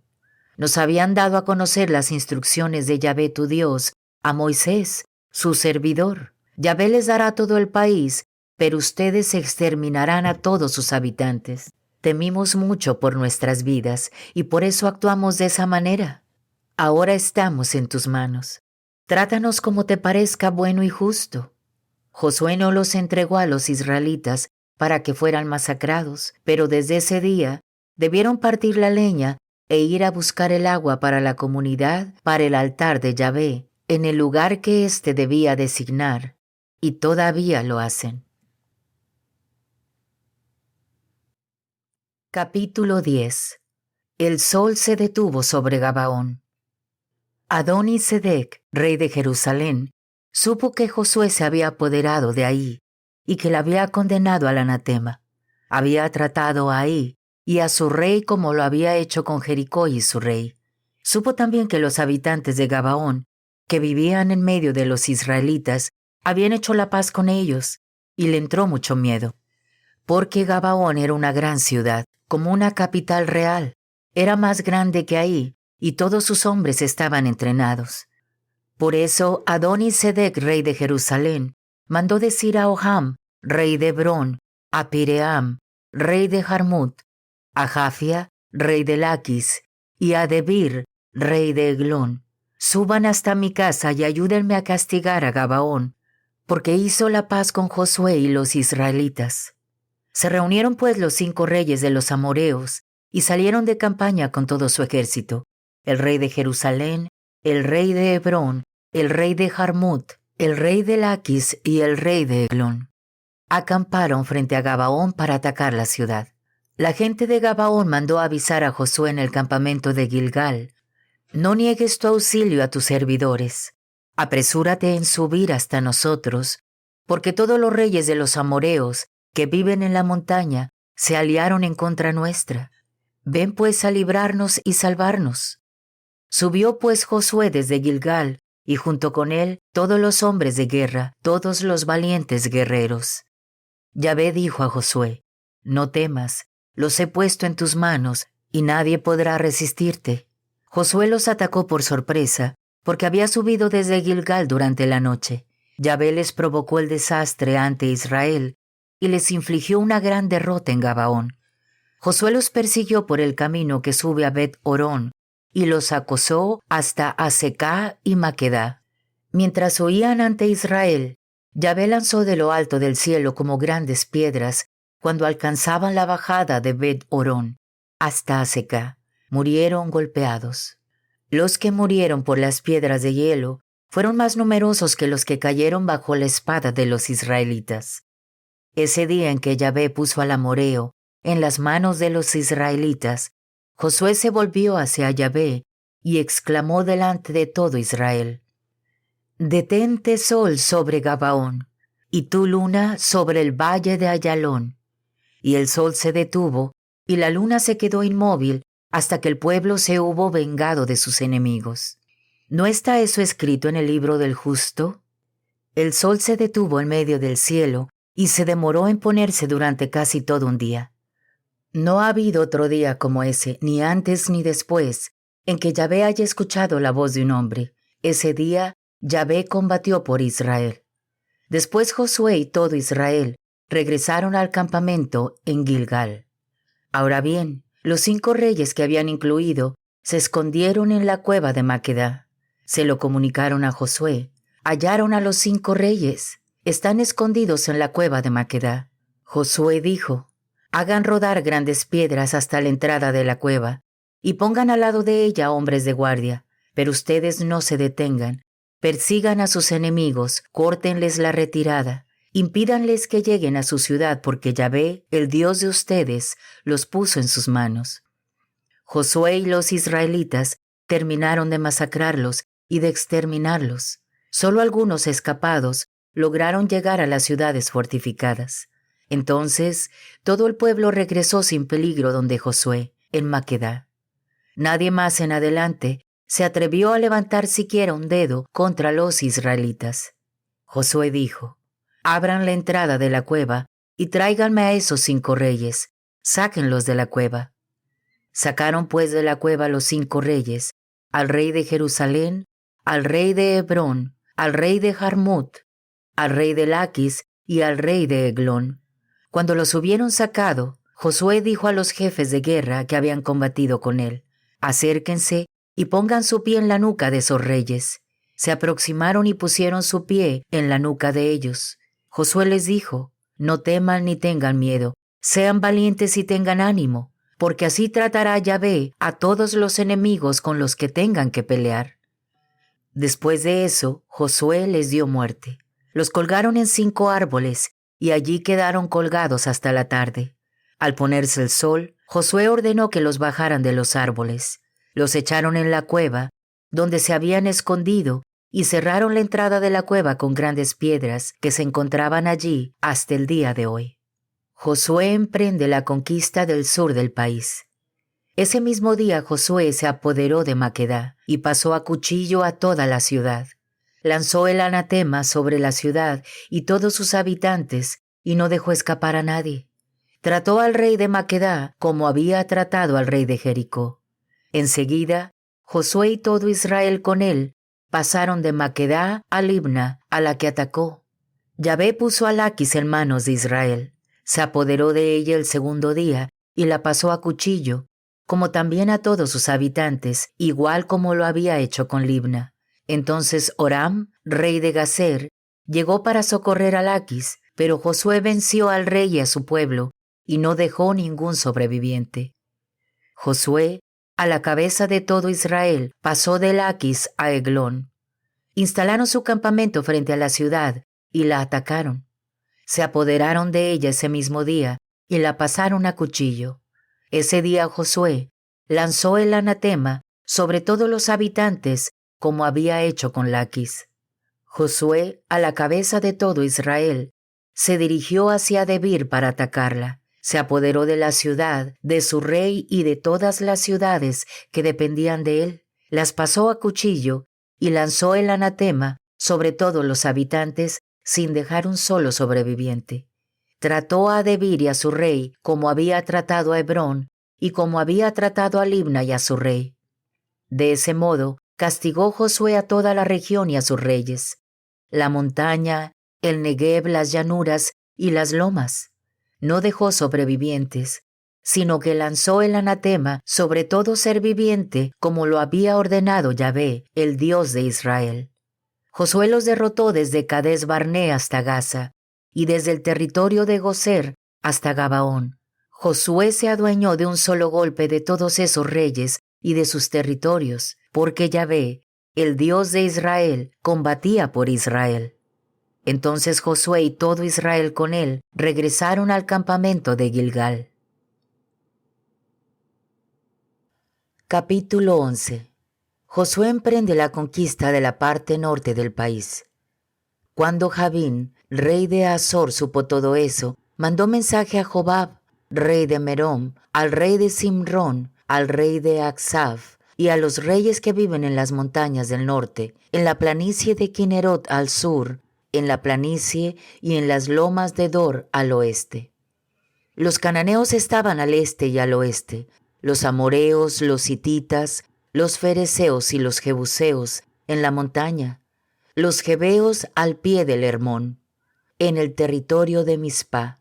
nos habían dado a conocer las instrucciones de Yahvé tu Dios a Moisés, su servidor. Yahvé les dará todo el país, pero ustedes exterminarán a todos sus habitantes. Temimos mucho por nuestras vidas y por eso actuamos de esa manera. Ahora estamos en tus manos. Trátanos como te parezca bueno y justo. Josué no los entregó a los israelitas para que fueran masacrados, pero desde ese día debieron partir la leña e ir a buscar el agua para la comunidad, para el altar de Yahvé, en el lugar que éste debía designar, y todavía lo hacen. Capítulo 10. El sol se detuvo sobre Gabaón. Adoni-Sedec, rey de Jerusalén, supo que Josué se había apoderado de Ahí y que la había condenado al anatema. Había tratado a Ahí y a su rey como lo había hecho con Jericó y su rey. Supo también que los habitantes de Gabaón, que vivían en medio de los israelitas, habían hecho la paz con ellos, y le entró mucho miedo. Porque Gabaón era una gran ciudad, como una capital real. Era más grande que Ahí, y todos sus hombres estaban entrenados. Por eso Adoni-Sedec, rey de Jerusalén, mandó decir a Oham, rey de Hebrón, a Piream, rey de Jarmut, a Jafia, rey de Laquis, y a Debir, rey de Eglón: suban hasta mi casa y ayúdenme a castigar a Gabaón, porque hizo la paz con Josué y los israelitas. Se reunieron pues los 5 reyes de los amoreos y salieron de campaña con todo su ejército: el rey de Jerusalén, el rey de Hebrón, el rey de Jarmut, el rey de Laquis y el rey de Eglón. Acamparon frente a Gabaón para atacar la ciudad. La gente de Gabaón mandó avisar a Josué en el campamento de Gilgal: no niegues tu auxilio a tus servidores. Apresúrate en subir hasta nosotros, porque todos los reyes de los amoreos que viven en la montaña se aliaron en contra nuestra. Ven pues a librarnos y salvarnos. Subió pues Josué desde Gilgal, y junto con él todos los hombres de guerra, todos los valientes guerreros. Yahvé dijo a Josué: no temas, los he puesto en tus manos, y nadie podrá resistirte. Josué los atacó por sorpresa, porque había subido desde Gilgal durante la noche. Yahvé les provocó el desastre ante Israel, y les infligió una gran derrota en Gabaón. Josué los persiguió por el camino que sube a Bet-Horón, y los acosó hasta Azecá y Maquedá. Mientras huían ante Israel, Yahvé lanzó de lo alto del cielo como grandes piedras cuando alcanzaban la bajada de Bet-Horón hasta Azecá. Murieron golpeados. Los que murieron por las piedras de hielo fueron más numerosos que los que cayeron bajo la espada de los israelitas. Ese día en que Yahvé puso al amoreo en las manos de los israelitas, Josué se volvió hacia Yahvé y exclamó delante de todo Israel: detente, sol, sobre Gabaón, y tú, luna, sobre el valle de Ayalón. Y el sol se detuvo, y la luna se quedó inmóvil hasta que el pueblo se hubo vengado de sus enemigos. ¿No está eso escrito en el libro del justo? El sol se detuvo en medio del cielo y se demoró en ponerse durante casi todo un día. No ha habido otro día como ese, ni antes ni después, en que Yahvé haya escuchado la voz de un hombre. Ese día Yahvé combatió por Israel. Después Josué y todo Israel regresaron al campamento en Gilgal. Ahora bien, los 5 reyes que habían incluido se escondieron en la cueva de Maquedá. Se lo comunicaron a Josué. Hallaron a los 5 reyes. Están escondidos en la cueva de Maquedá. Josué dijo: hagan rodar grandes piedras hasta la entrada de la cueva y pongan al lado de ella hombres de guardia, pero ustedes no se detengan. Persigan a sus enemigos, córtenles la retirada, impídanles que lleguen a su ciudad, porque Yahvé, el Dios de ustedes, los puso en sus manos. Josué y los israelitas terminaron de masacrarlos y de exterminarlos. Solo algunos escapados lograron llegar a las ciudades fortificadas. Entonces todo el pueblo regresó sin peligro donde Josué, en Maquedá. Nadie más en adelante se atrevió a levantar siquiera un dedo contra los israelitas. Josué dijo: abran la entrada de la cueva y tráiganme a esos 5 reyes, sáquenlos de la cueva. Sacaron pues de la cueva los 5 reyes, al rey de Jerusalén, al rey de Hebrón, al rey de Jarmut, al rey de Laquis y al rey de Eglón. Cuando los hubieron sacado, Josué dijo a los jefes de guerra que habían combatido con él: acérquense y pongan su pie en la nuca de esos reyes. Se aproximaron y pusieron su pie en la nuca de ellos. Josué les dijo: no teman ni tengan miedo, sean valientes y tengan ánimo, porque así tratará Yahvé a todos los enemigos con los que tengan que pelear. Después de eso, Josué les dio muerte. Los colgaron en 5 árboles y allí quedaron colgados hasta la tarde. Al ponerse el sol, Josué ordenó que los bajaran de los árboles. Los echaron en la cueva, donde se habían escondido, y cerraron la entrada de la cueva con grandes piedras que se encontraban allí hasta el día de hoy. Josué emprende la conquista del sur del país. Ese mismo día Josué se apoderó de Maquedá y pasó a cuchillo a toda la ciudad. Lanzó el anatema sobre la ciudad y todos sus habitantes y no dejó escapar a nadie. Trató al rey de Maquedá como había tratado al rey de Jericó. Enseguida, Josué y todo Israel con él pasaron de Maquedá a Libna, a la que atacó. Yahvé puso a Laquis en manos de Israel. Se apoderó de ella el segundo día y la pasó a cuchillo, como también a todos sus habitantes, igual como lo había hecho con Libna. Entonces Horam, rey de Gazer, llegó para socorrer a Laquis, pero Josué venció al rey y a su pueblo, y no dejó ningún sobreviviente. Josué, a la cabeza de todo Israel, pasó de Laquis a Eglón. Instalaron su campamento frente a la ciudad y la atacaron. Se apoderaron de ella ese mismo día y la pasaron a cuchillo. Ese día Josué lanzó el anatema sobre todos los habitantes, como había hecho con Laquis. Josué, a la cabeza de todo Israel, se dirigió hacia Debir para atacarla. Se apoderó de la ciudad, de su rey y de todas las ciudades que dependían de él. Las pasó a cuchillo y lanzó el anatema sobre todos los habitantes sin dejar un solo sobreviviente. Trató a Debir y a su rey como había tratado a Hebrón y como había tratado a Libna y a su rey. De ese modo, castigó Josué a toda la región y a sus reyes, la montaña, el Negev, las llanuras y las lomas. No dejó sobrevivientes, sino que lanzó el anatema sobre todo ser viviente, como lo había ordenado Yahvé, el Dios de Israel. Josué los derrotó desde Cades Barnea hasta Gaza, y desde el territorio de Gozer hasta Gabaón. Josué se adueñó de un solo golpe de todos esos reyes y de sus territorios, porque Yahvé, el Dios de Israel, combatía por Israel. Entonces Josué y todo Israel con él regresaron al campamento de Gilgal. Capítulo 11. Josué emprende la conquista de la parte norte del país. Cuando Javín, rey de Azor, supo todo eso, mandó mensaje a Jobab, rey de Merom, al rey de Simrón, al rey de Aksaf, y a los reyes que viven en las montañas del norte, en la planicie de Kinerot al sur, en la planicie y en las lomas de Dor al oeste. Los cananeos estaban al este y al oeste, los amoreos, los hititas, los fereceos y los jebuseos en la montaña, los jebeos al pie del Hermón, en el territorio de Mizpá.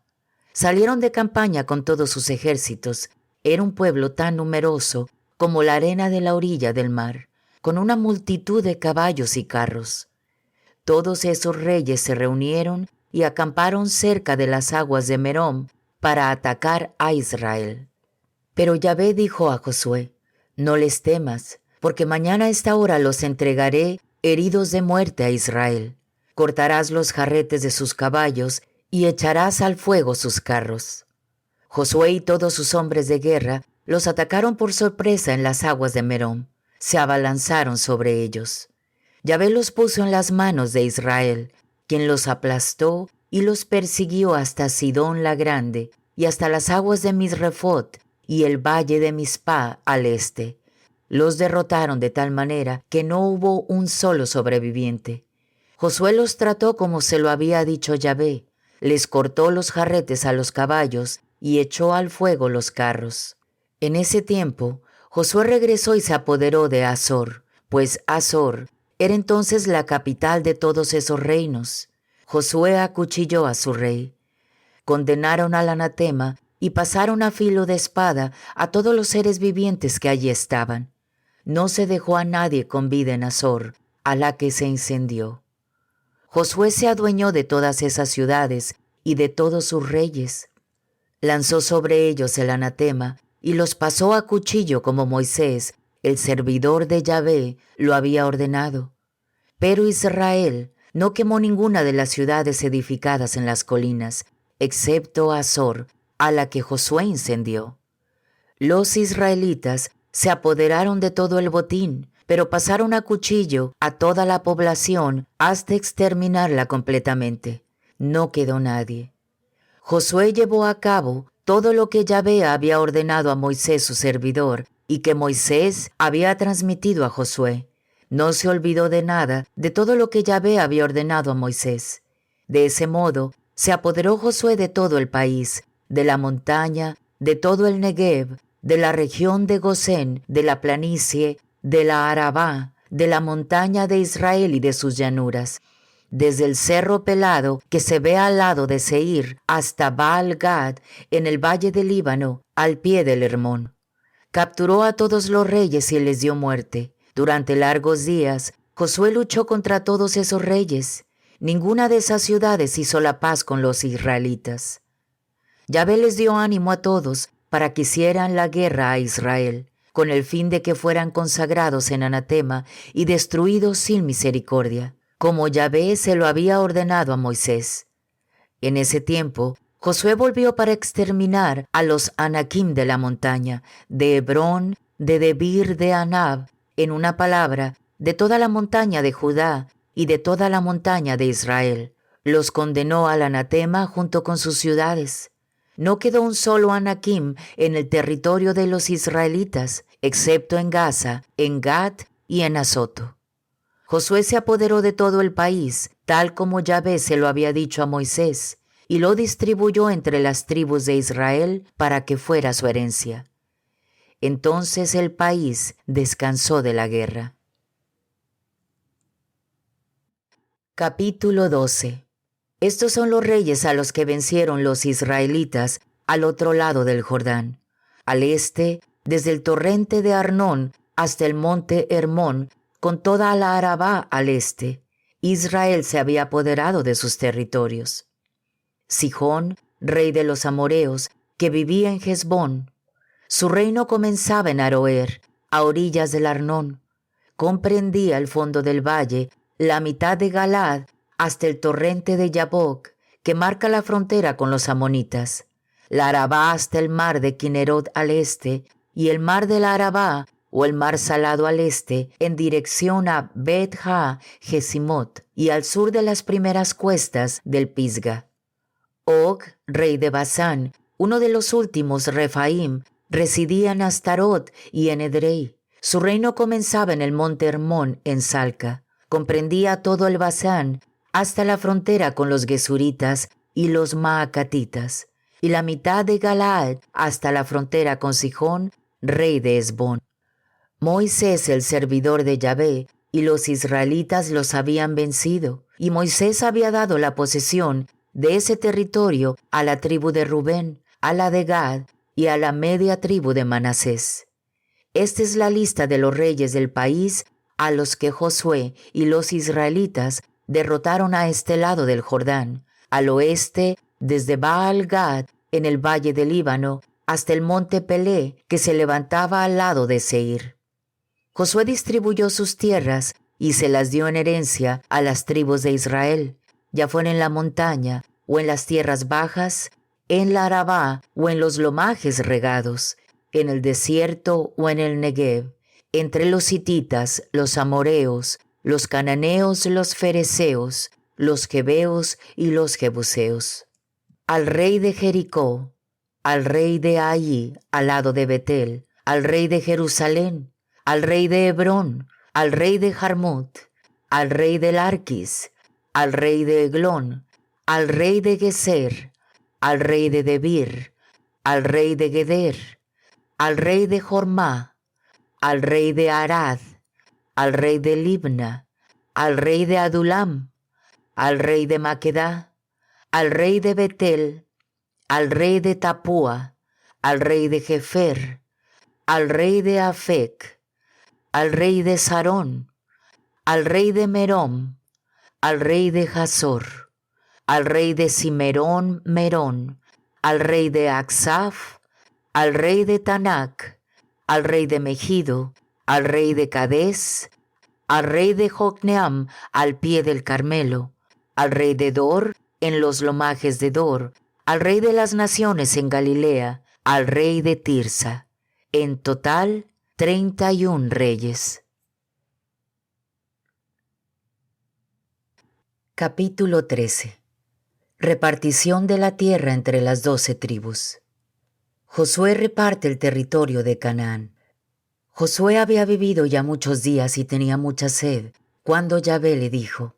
Salieron de campaña con todos sus ejércitos. Era un pueblo tan numeroso como la arena de la orilla del mar, con una multitud de caballos y carros. Todos esos reyes se reunieron y acamparon cerca de las aguas de Merom para atacar a Israel. Pero Yahvé dijo a Josué: no les temas, porque mañana a esta hora los entregaré heridos de muerte a Israel. Cortarás los jarretes de sus caballos y echarás al fuego sus carros. Josué y todos sus hombres de guerra los atacaron por sorpresa en las aguas de Merom. Se abalanzaron sobre ellos. Yahvé los puso en las manos de Israel, quien los aplastó y los persiguió hasta Sidón la Grande y hasta las aguas de Misrefot y el valle de Mizpá al este. Los derrotaron de tal manera que no hubo un solo sobreviviente. Josué los trató como se lo había dicho Yahvé. Les cortó los jarretes a los caballos y echó al fuego los carros. En ese tiempo, Josué regresó y se apoderó de Azor, pues Azor Era entonces la capital de todos esos reinos. Josué acuchilló a su rey. Condenaron al anatema y pasaron a filo de espada a todos los seres vivientes que allí estaban. No se dejó a nadie con vida en Azor, a la que se incendió. Josué se adueñó de todas esas ciudades y de todos sus reyes. Lanzó sobre ellos el anatema y los pasó a cuchillo como Moisés, el servidor de Yahvé, lo había ordenado. Pero Israel no quemó ninguna de las ciudades edificadas en las colinas, excepto Azor, a la que Josué incendió. Los israelitas se apoderaron de todo el botín, pero pasaron a cuchillo a toda la población hasta exterminarla completamente. No quedó nadie. Josué llevó a cabo todo lo que Yahvé había ordenado a Moisés su servidor y que Moisés había transmitido a Josué. No se olvidó de nada de todo lo que Yahvé había ordenado a Moisés. De ese modo se apoderó Josué de todo el país, de la montaña, de todo el Negev, de la región de Gosén, de la planicie, de la Arabá, de la montaña de Israel y de sus llanuras, desde el cerro pelado que se ve al lado de Seir hasta Baal-Gad en el valle del Líbano, al pie del Hermón. Capturó a todos los reyes y les dio muerte. Durante largos días, Josué luchó contra todos esos reyes. Ninguna de esas ciudades hizo la paz con los israelitas. Yahvé les dio ánimo a todos para que hicieran la guerra a Israel, con el fin de que fueran consagrados en anatema y destruidos sin misericordia, como Yahvé se lo había ordenado a Moisés. En ese tiempo, Josué volvió para exterminar a los anakim de la montaña, de Hebrón, de Debir de Anab, en una palabra, de toda la montaña de Judá y de toda la montaña de Israel. Los condenó al anatema junto con sus ciudades. No quedó un solo anakim en el territorio de los israelitas, excepto en Gaza, en Gat y en Azoto. Josué se apoderó de todo el país, tal como Yahvé se lo había dicho a Moisés, y lo distribuyó entre las tribus de Israel para que fuera su herencia. Entonces el país descansó de la guerra. Capítulo 12. Estos son los reyes a los que vencieron los israelitas al otro lado del Jordán. Al este, desde el torrente de Arnón hasta el monte Hermón, con toda la Arabá al este. Israel se había apoderado de sus territorios. Sihón, rey de los amoreos, que vivía en Hesbón. Su reino comenzaba en Aroer, a orillas del Arnón. Comprendía el fondo del valle, la mitad de Galaad, hasta el torrente de Yabok, que marca la frontera con los amonitas. La Arabá hasta el mar de Kinerot al este, y el mar de la Arabá, o el mar salado al este, en dirección a Bet-Ha-Jesimot, y al sur de las primeras cuestas del Pisga. Og, rey de Basán, uno de los últimos Refaim, residía en Astarot y en Edrei. Su reino comenzaba en el monte Hermón, en Salca. Comprendía todo el Basán, hasta la frontera con los Gesuritas y los Maacatitas, y la mitad de Galaad hasta la frontera con Sihón, rey de Hesbón. Moisés, el servidor de Yahvé, y los israelitas los habían vencido, y Moisés había dado la posesión de ese territorio a la tribu de Rubén, a la de Gad y a la media tribu de Manasés. Esta es la lista de los reyes del país a los que Josué y los israelitas derrotaron a este lado del Jordán, al oeste desde Baal-Gad en el valle del Líbano hasta el monte Pelé que se levantaba al lado de Seir. Josué distribuyó sus tierras y se las dio en herencia a las tribus de Israel, ya fuera en la montaña o en las tierras bajas, en la Arabá o en los lomajes regados, en el desierto o en el Negev, entre los hititas, los amoreos, los cananeos, los fereceos, los jebeos y los jebuseos. Al rey de Jericó, al rey de Ai, al lado de Betel, al rey de Jerusalén, al rey de Hebrón, al rey de Jarmut, al rey de Larquis, al rey de Eglón, al rey de Geser, al rey de Debir, al rey de Geder, al rey de Jormá, al rey de Arad, al rey de Libna, al rey de Adulam, al rey de Maquedá, al rey de Betel, al rey de Tapúa, al rey de Jefer, al rey de Afec, al rey de Sarón, al rey de Merom, al rey de Hazor, al rey de Cimerón Merón, al rey de Aksaf, al rey de Tanac, al rey de Megido, al rey de Cades, al rey de Jocneam al pie del Carmelo, al rey de Dor en los lomajes de Dor, al rey de las naciones en Galilea, al rey de Tirsa. En total, 31 reyes. Capítulo 13. Repartición de la tierra entre las 12 tribus. Josué reparte el territorio de Canaán. Josué había vivido ya muchos días y tenía mucha sed, cuando Yahvé le dijo: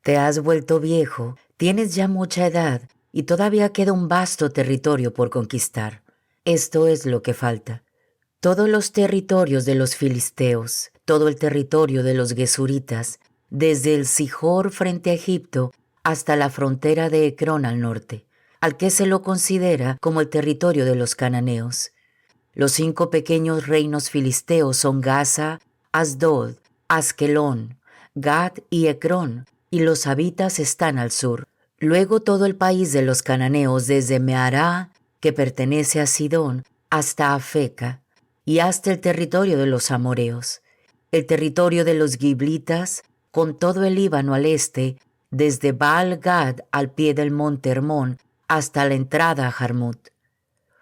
«Te has vuelto viejo, tienes ya mucha edad, y todavía queda un vasto territorio por conquistar. Esto es lo que falta: todos los territorios de los filisteos, todo el territorio de los gesuritas, desde el Sihor frente a Egipto hasta la frontera de Ecrón al norte, al que se lo considera como el territorio de los cananeos. Los 5 pequeños reinos filisteos son Gaza, Asdod, Askelón, Gat y Ecrón, y los habitas están al sur. Luego todo el país de los cananeos desde Meará, que pertenece a Sidón, hasta Afeca, y hasta el territorio de los amoreos. El territorio de los giblitas, con todo el Líbano al este, desde Baal-Gad al pie del monte Hermón, hasta la entrada a Jarmut.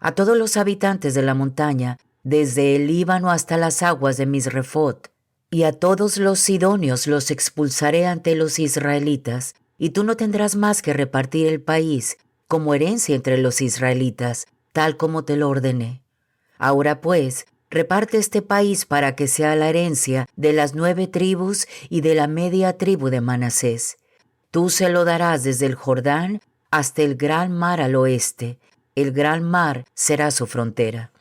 A todos los habitantes de la montaña, desde el Líbano hasta las aguas de Misrefot, y a todos los sidonios los expulsaré ante los israelitas, y tú no tendrás más que repartir el país como herencia entre los israelitas, tal como te lo ordené. Ahora pues, reparte este país para que sea la herencia de las 9 tribus y de la media tribu de Manasés. Tú se lo darás desde el Jordán hasta el gran mar al oeste. El gran mar será su frontera».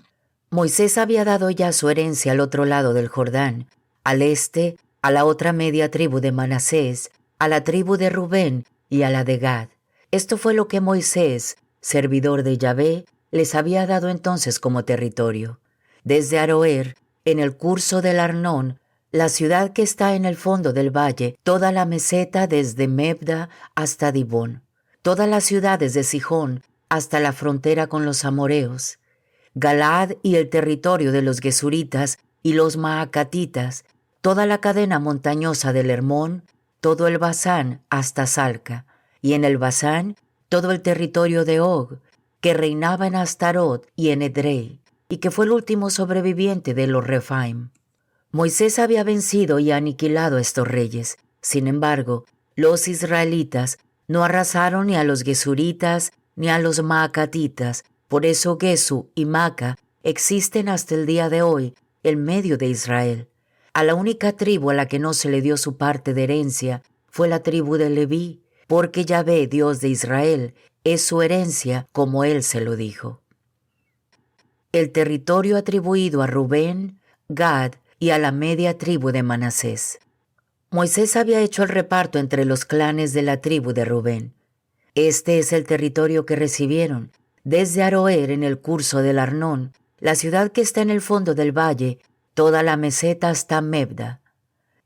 Moisés había dado ya su herencia al otro lado del Jordán, al este, a la otra media tribu de Manasés, a la tribu de Rubén y a la de Gad. Esto fue lo que Moisés, servidor de Yahvé, les había dado entonces como territorio. Desde Aroer, en el curso del Arnón, la ciudad que está en el fondo del valle, toda la meseta desde Mebda hasta Dibón, todas las ciudades de Sijón hasta la frontera con los amoreos, Galaad y el territorio de los gesuritas y los maacatitas, toda la cadena montañosa del Hermón, todo el Basán hasta Salca, y en el Basán todo el territorio de Og, que reinaba en Astarot y en Edrei, y que fue el último sobreviviente de los Rephaim. Moisés había vencido y aniquilado a estos reyes. Sin embargo, los israelitas no arrasaron ni a los gesuritas ni a los maacatitas. Por eso Gesu y Maca existen hasta el día de hoy en medio de Israel. A la única tribu a la que no se le dio su parte de herencia fue la tribu de Leví, porque Yahvé, Dios de Israel, es su herencia como él se lo dijo. El territorio atribuido a Rubén, Gad y a la media tribu de Manasés. Moisés había hecho el reparto entre los clanes de la tribu de Rubén. Este es el territorio que recibieron, desde Aroer en el curso del Arnón, la ciudad que está en el fondo del valle, toda la meseta hasta Mebda.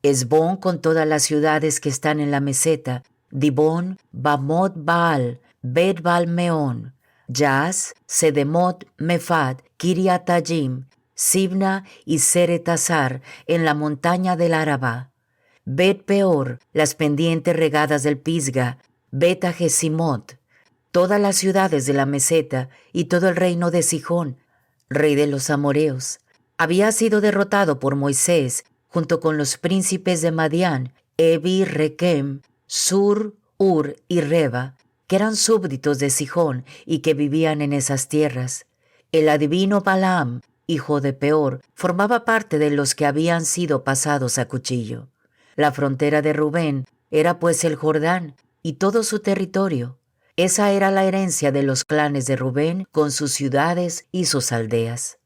Esbón con todas las ciudades que están en la meseta, Dibón, Bamot Baal, Bet Baal Meón, Jaz, Sedemot, Mefad, Kiriatayim, Sibna y Seretazar en la montaña del Arabá, Bet Peor, las pendientes regadas del Pisga, Bet Ajesimot, todas las ciudades de la meseta y todo el reino de Sijón, rey de los amoreos. Había sido derrotado por Moisés junto con los príncipes de Madián, Evi, Requem, Sur, Ur y Reba, que eran súbditos de Sijón y que vivían en esas tierras. El adivino Balaam, hijo de Peor, formaba parte de los que habían sido pasados a cuchillo. La frontera de Rubén era pues el Jordán y todo su territorio. Esa era la herencia de los clanes de Rubén con sus ciudades y sus aldeas.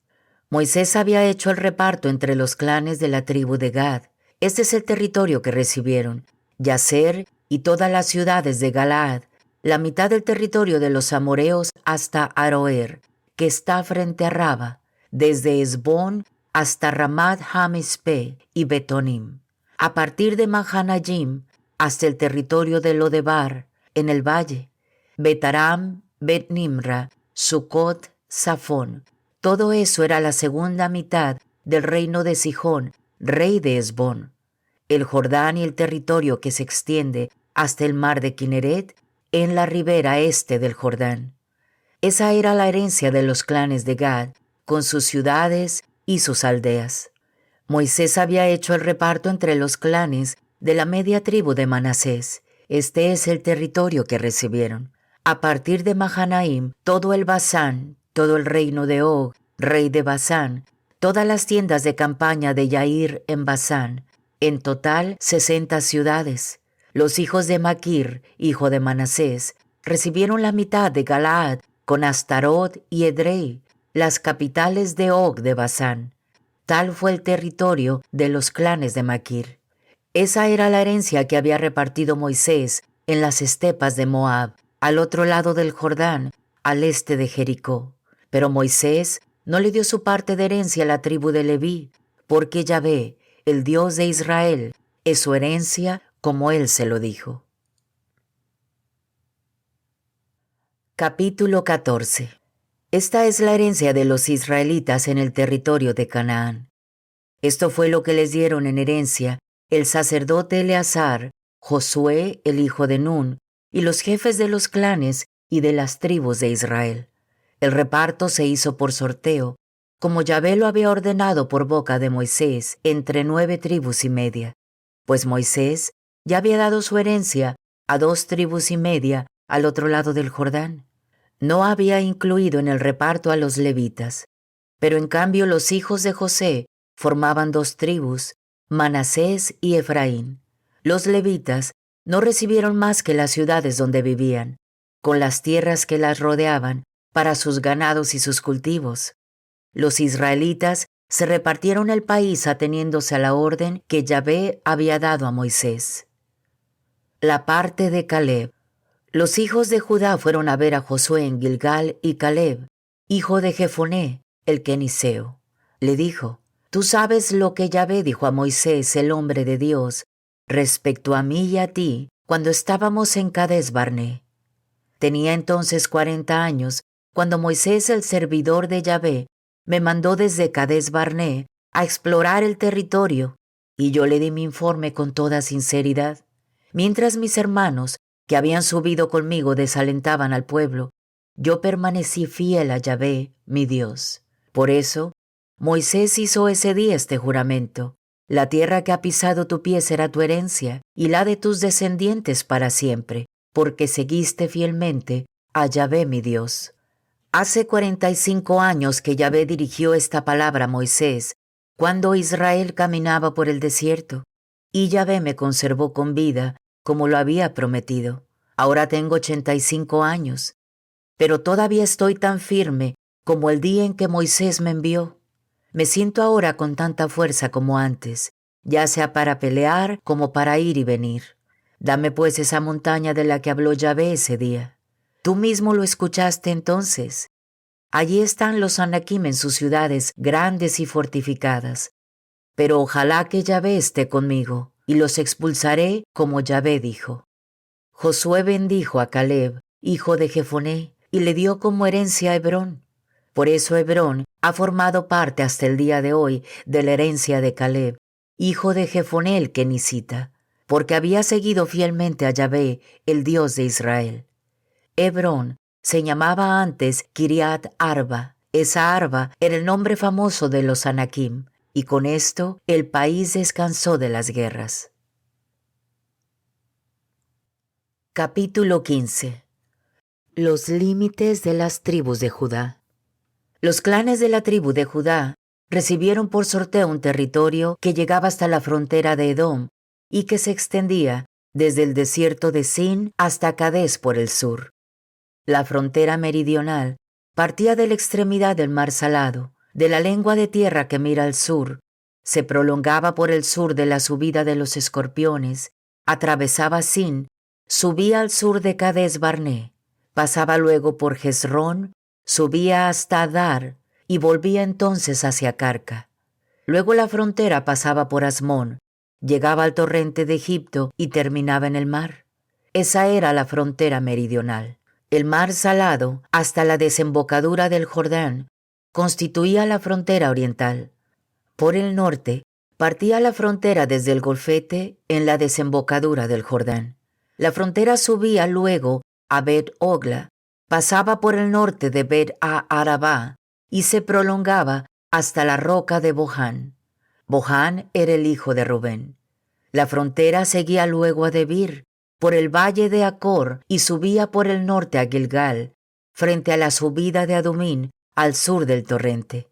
Moisés había hecho el reparto entre los clanes de la tribu de Gad. Este es el territorio que recibieron, Yazer y todas las ciudades de Galaad, la mitad del territorio de los amorreos hasta Aroer, que está frente a Raba, desde Esbón hasta Ramat Hamispe y Betonim, a partir de Mahanayim hasta el territorio de Lodebar, en el valle, Betaram, Bet-Nimra, Sucot, Safón. Todo eso era la segunda mitad del reino de Sihón, rey de Esbón. El Jordán y el territorio que se extiende hasta el mar de Kineret en la ribera este del Jordán. Esa era la herencia de los clanes de Gad, con sus ciudades y sus aldeas. Moisés había hecho el reparto entre los clanes de la media tribu de Manasés. Este es el territorio que recibieron. A partir de Mahanaim, todo el Basán, todo el reino de Og, rey de Basán, todas las tiendas de campaña de Yair en Basán, en total 60 ciudades. Los hijos de Maquir, hijo de Manasés, recibieron la mitad de Galaad con Astarot y Edrei, las capitales de Og de Basán. Tal fue el territorio de los clanes de Maquir. Esa era la herencia que había repartido Moisés en las estepas de Moab, al otro lado del Jordán, al este de Jericó. Pero Moisés no le dio su parte de herencia a la tribu de Leví, porque Yahvé, el Dios de Israel, es su herencia como él se lo dijo. Capítulo 14. Esta es la herencia de los israelitas en el territorio de Canaán. Esto fue lo que les dieron en herencia el sacerdote Eleazar, Josué, el hijo de Nun, y los jefes de los clanes y de las tribus de Israel. El reparto se hizo por sorteo, como Yahvé lo había ordenado por boca de Moisés, entre 9 tribus y media, pues Moisés ya había dado su herencia a 2 tribus y media al otro lado del Jordán. No había incluido en el reparto a los levitas, pero en cambio los hijos de José formaban 2 tribus, Manasés y Efraín. Los levitas no recibieron más que las ciudades donde vivían, con las tierras que las rodeaban para sus ganados y sus cultivos. Los israelitas se repartieron el país ateniéndose a la orden que Yahvé había dado a Moisés. La parte de Caleb. Los hijos de Judá fueron a ver a Josué en Gilgal y Caleb, hijo de Jefoné, el keniseo, le dijo: «Tú sabes lo que Yahvé dijo a Moisés, el hombre de Dios, respecto a mí y a ti, cuando estábamos en Cades Barné. Tenía entonces 40 años, cuando Moisés, el servidor de Yahvé, me mandó desde Cades Barné a explorar el territorio, y yo le di mi informe con toda sinceridad. Mientras mis hermanos, que habían subido conmigo, desalentaban al pueblo, yo permanecí fiel a Yahvé, mi Dios. Por eso, Moisés hizo ese día este juramento: la tierra que ha pisado tu pie será tu herencia, y la de tus descendientes para siempre, porque seguiste fielmente a Yahvé mi Dios». Hace 45 años que Yahvé dirigió esta palabra a Moisés, cuando Israel caminaba por el desierto, y Yahvé me conservó con vida, como lo había prometido. Ahora tengo 85 años, pero todavía estoy tan firme como el día en que Moisés me envió. Me siento ahora con tanta fuerza como antes, ya sea para pelear como para ir y venir. Dame pues esa montaña de la que habló Yahvé ese día. Tú mismo lo escuchaste entonces. Allí están los Anakim en sus ciudades grandes y fortificadas. Pero ojalá que Yahvé esté conmigo, y los expulsaré como Yahvé dijo. Josué bendijo a Caleb, hijo de Jefoné, y le dio como herencia a Hebrón. Por eso Hebrón ha formado parte hasta el día de hoy de la herencia de Caleb, hijo de Jefoné el kenisita, porque había seguido fielmente a Yahvé, el Dios de Israel. Hebrón se llamaba antes Kiriat Arba. Esa Arba era el nombre famoso de los Anakim, y con esto el país descansó de las guerras. Capítulo 15. Los límites de las tribus de Judá. Los clanes de la tribu de Judá recibieron por sorteo un territorio que llegaba hasta la frontera de Edom y que se extendía desde el desierto de Sin hasta Cades por el sur. La frontera meridional partía de la extremidad del mar Salado, de la lengua de tierra que mira al sur, se prolongaba por el sur de la subida de los Escorpiones atravesaba Sin, subía al sur de Cades Barné, pasaba luego por Jezrón, subía hasta Adar y volvía entonces hacia Carca. Luego la frontera pasaba por Asmón, llegaba al torrente de Egipto y terminaba en el mar. Esa era la frontera meridional. El mar Salado, hasta la desembocadura del Jordán, constituía la frontera oriental. Por el norte, partía la frontera desde el Golfete en la desembocadura del Jordán. La frontera subía luego a Bet-Ogla, pasaba por el norte de Bet-a-Arabá y se prolongaba hasta la roca de Bohán. Bohán era el hijo de Rubén. La frontera seguía luego a Debir, por el valle de Acor y subía por el norte a Gilgal, frente a la subida de Adumín al sur del torrente.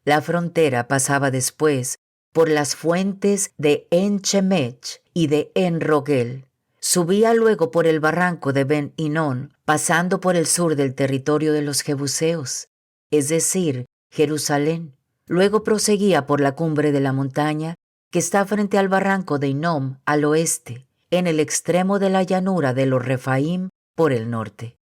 La frontera pasaba después por las fuentes de En-Chemech y de En-Rogel. Subía luego por el barranco de Ben-Hinón, pasando por el sur del territorio de los Jebuseos, es decir, Jerusalén. Luego proseguía por la cumbre de la montaña que está frente al barranco de Hinnom al oeste, en el extremo de la llanura de los Refaim por el norte.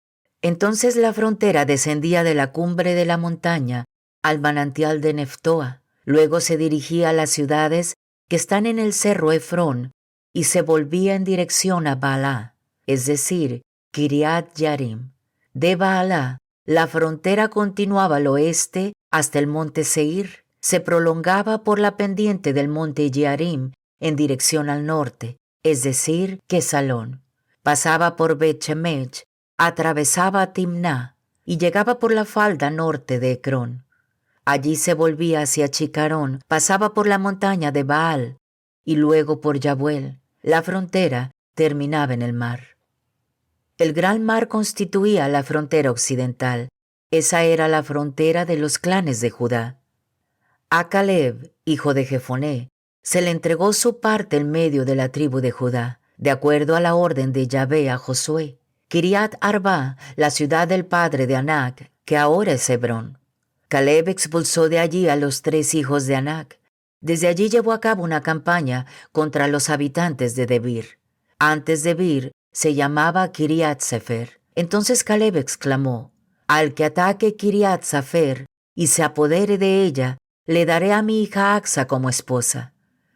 Entonces la frontera descendía de la cumbre de la montaña al manantial de Neftoa, luego se dirigía a las ciudades que están en el cerro Efrón y se volvía en dirección a Baalá, es decir, Kiriat Yarim. De Baalá, la frontera continuaba al oeste hasta el monte Seir, se prolongaba por la pendiente del monte Yarim en dirección al norte, es decir, Quesalón. Pasaba por Bet-Shemech, atravesaba Timná y llegaba por la falda norte de Ecrón. Allí se volvía hacia Chicarón, pasaba por la montaña de Baal y luego por Yabuel. La frontera terminaba en el mar. El gran mar constituía la frontera occidental. Esa era la frontera de los clanes de Judá. A Caleb, hijo de Jefoné, se le entregó su parte en medio de la tribu de Judá, de acuerdo a la orden de Yahvé a Josué. Kiriat Arba, la ciudad del padre de Anac, que ahora es Hebrón. Caleb expulsó de allí a los 3 hijos de Anac. Desde allí llevó a cabo una campaña contra los habitantes de Debir. Antes Debir se llamaba Kiriat Sefer. Entonces Caleb exclamó: al que ataque Kiriat Sefer y se apodere de ella, le daré a mi hija Axa como esposa.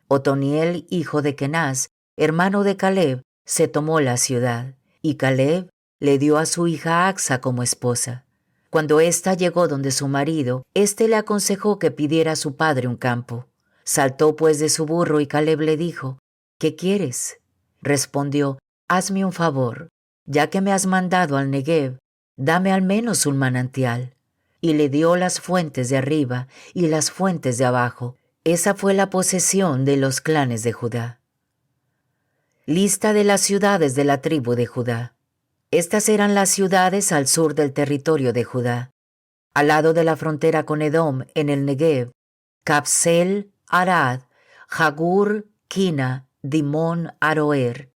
Otoniel, hijo de Kenaz, hermano de Caleb, se tomó la ciudad, y Caleb le dio a su hija Axa como esposa. Cuando ésta llegó donde su marido, éste le aconsejó que pidiera a su padre un campo. Saltó pues de su burro y Caleb le dijo: ¿qué quieres? Respondió: hazme un favor, ya que me has mandado al Negev, dame al menos un manantial. Y le dio las fuentes de arriba y las fuentes de abajo. Esa fue la posesión de los clanes de Judá. Lista de las ciudades de la tribu de Judá. Estas eran las ciudades al sur del territorio de Judá, al lado de la frontera con Edom en el Negev: Capsel, Arad, Jagur, Kina, Dimón, Aroer,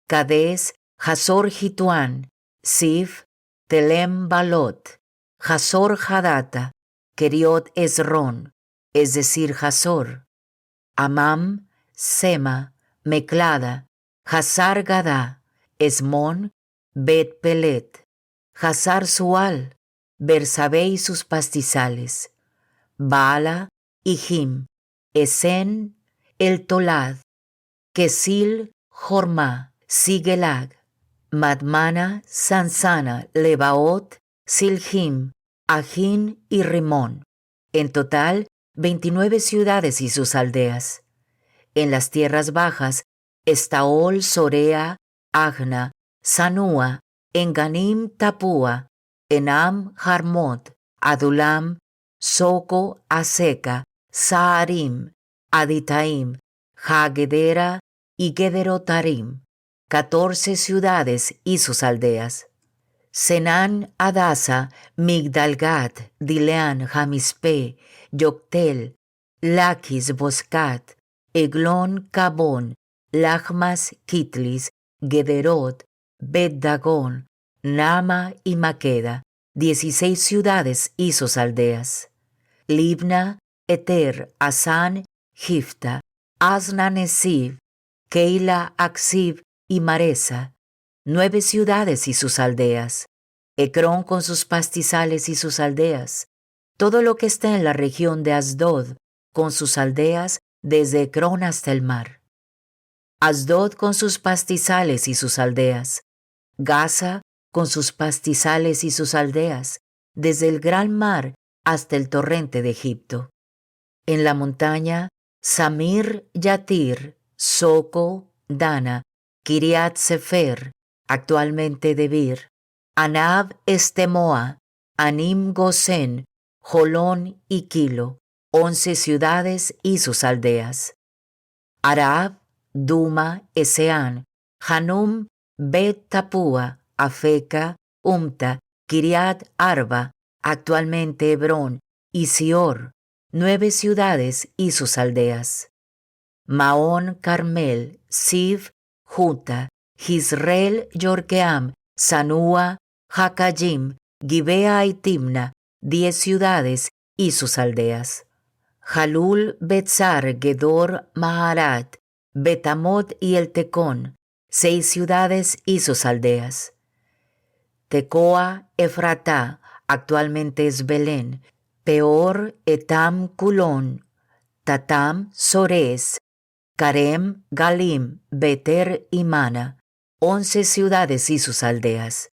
Cades, Hazor Jituán, Sif, Telem Balot, Hazor Hadata, Keriot Esrón, es decir, Hazor, Amam, Sema, Meclada, Hazar Gadá, Esmón, Bet Pelet, Hazar Sual, Bersabé y sus pastizales, Baala, Ijim, Esen, El Tolad, Kesil, Jormá, Sigelag, Madmana, Sansana, Lebaot, Silhim, Ajín y Rimón. En total, 29 ciudades y sus aldeas. En las tierras bajas, Estaol, Sorea, Agna, Sanúa, Enganim, Tapúa, Enam, Jarmot, Adulam, Soco, Aseca, Saarim, Aditaim, Hagedera y Gederotarim, 14 ciudades y sus aldeas. Senán, Adasa, Migdalgat, Dileán, Jamispe, Yoctel, Laquis, Boscat, Eglón, Cabón, Lachmas, Kitlis, Gederot, Bet-Dagón, Nama y Maqueda, 16 ciudades y sus aldeas. Libna, Eter, Asán, Gifta, Asna-Nesiv, Keila, Aksib y Maresa, 9 ciudades y sus aldeas, Ecrón con sus pastizales y sus aldeas, todo lo que está en la región de Asdod, con sus aldeas desde Ecrón hasta el mar. Asdod con sus pastizales y sus aldeas, Gaza con sus pastizales y sus aldeas, desde el gran mar hasta el torrente de Egipto. En la montaña, Samir, Yatir, Soco, Dana, Kiriat Sefer, actualmente Debir, Anab, Estemoa, Anim, Gosén, Jolón y Kilo, 11 ciudades y sus aldeas. Arab, Duma, Eseán, Hanum, Bet Tapúa, Afeca, Umta, Kiriat Arba, actualmente Hebrón, y Sior, 9 ciudades y sus aldeas. Maón, Carmel, Siv, Juta, Jizreel, Yorqueam, Sanúa, Jacayim, Gibea y Timna, 10 ciudades y sus aldeas. Jalul, Betzar, Gedor, Maharat, Betamot y el Tecón, 6 ciudades y sus aldeas. Tecoa, Efratá, actualmente es Belén, Peor, Etam, Culón, Tatam, Sores, Carem, Galim, Beter y Mana, 11 ciudades y sus aldeas.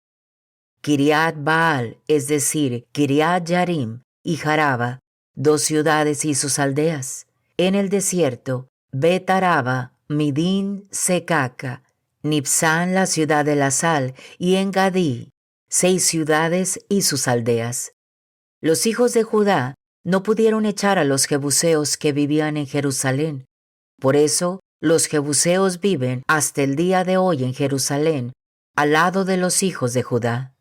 Kiriat Baal, es decir, Kiriat Yarim y Jaraba, 2 ciudades y sus aldeas. En el desierto, Bet Araba, Midín, Secaca, Nipsán, la ciudad de la sal, y Engadí, 6 ciudades y sus aldeas. Los hijos de Judá no pudieron echar a los jebuseos que vivían en Jerusalén. Por eso, los jebuseos viven hasta el día de hoy en Jerusalén, al lado de los hijos de Judá.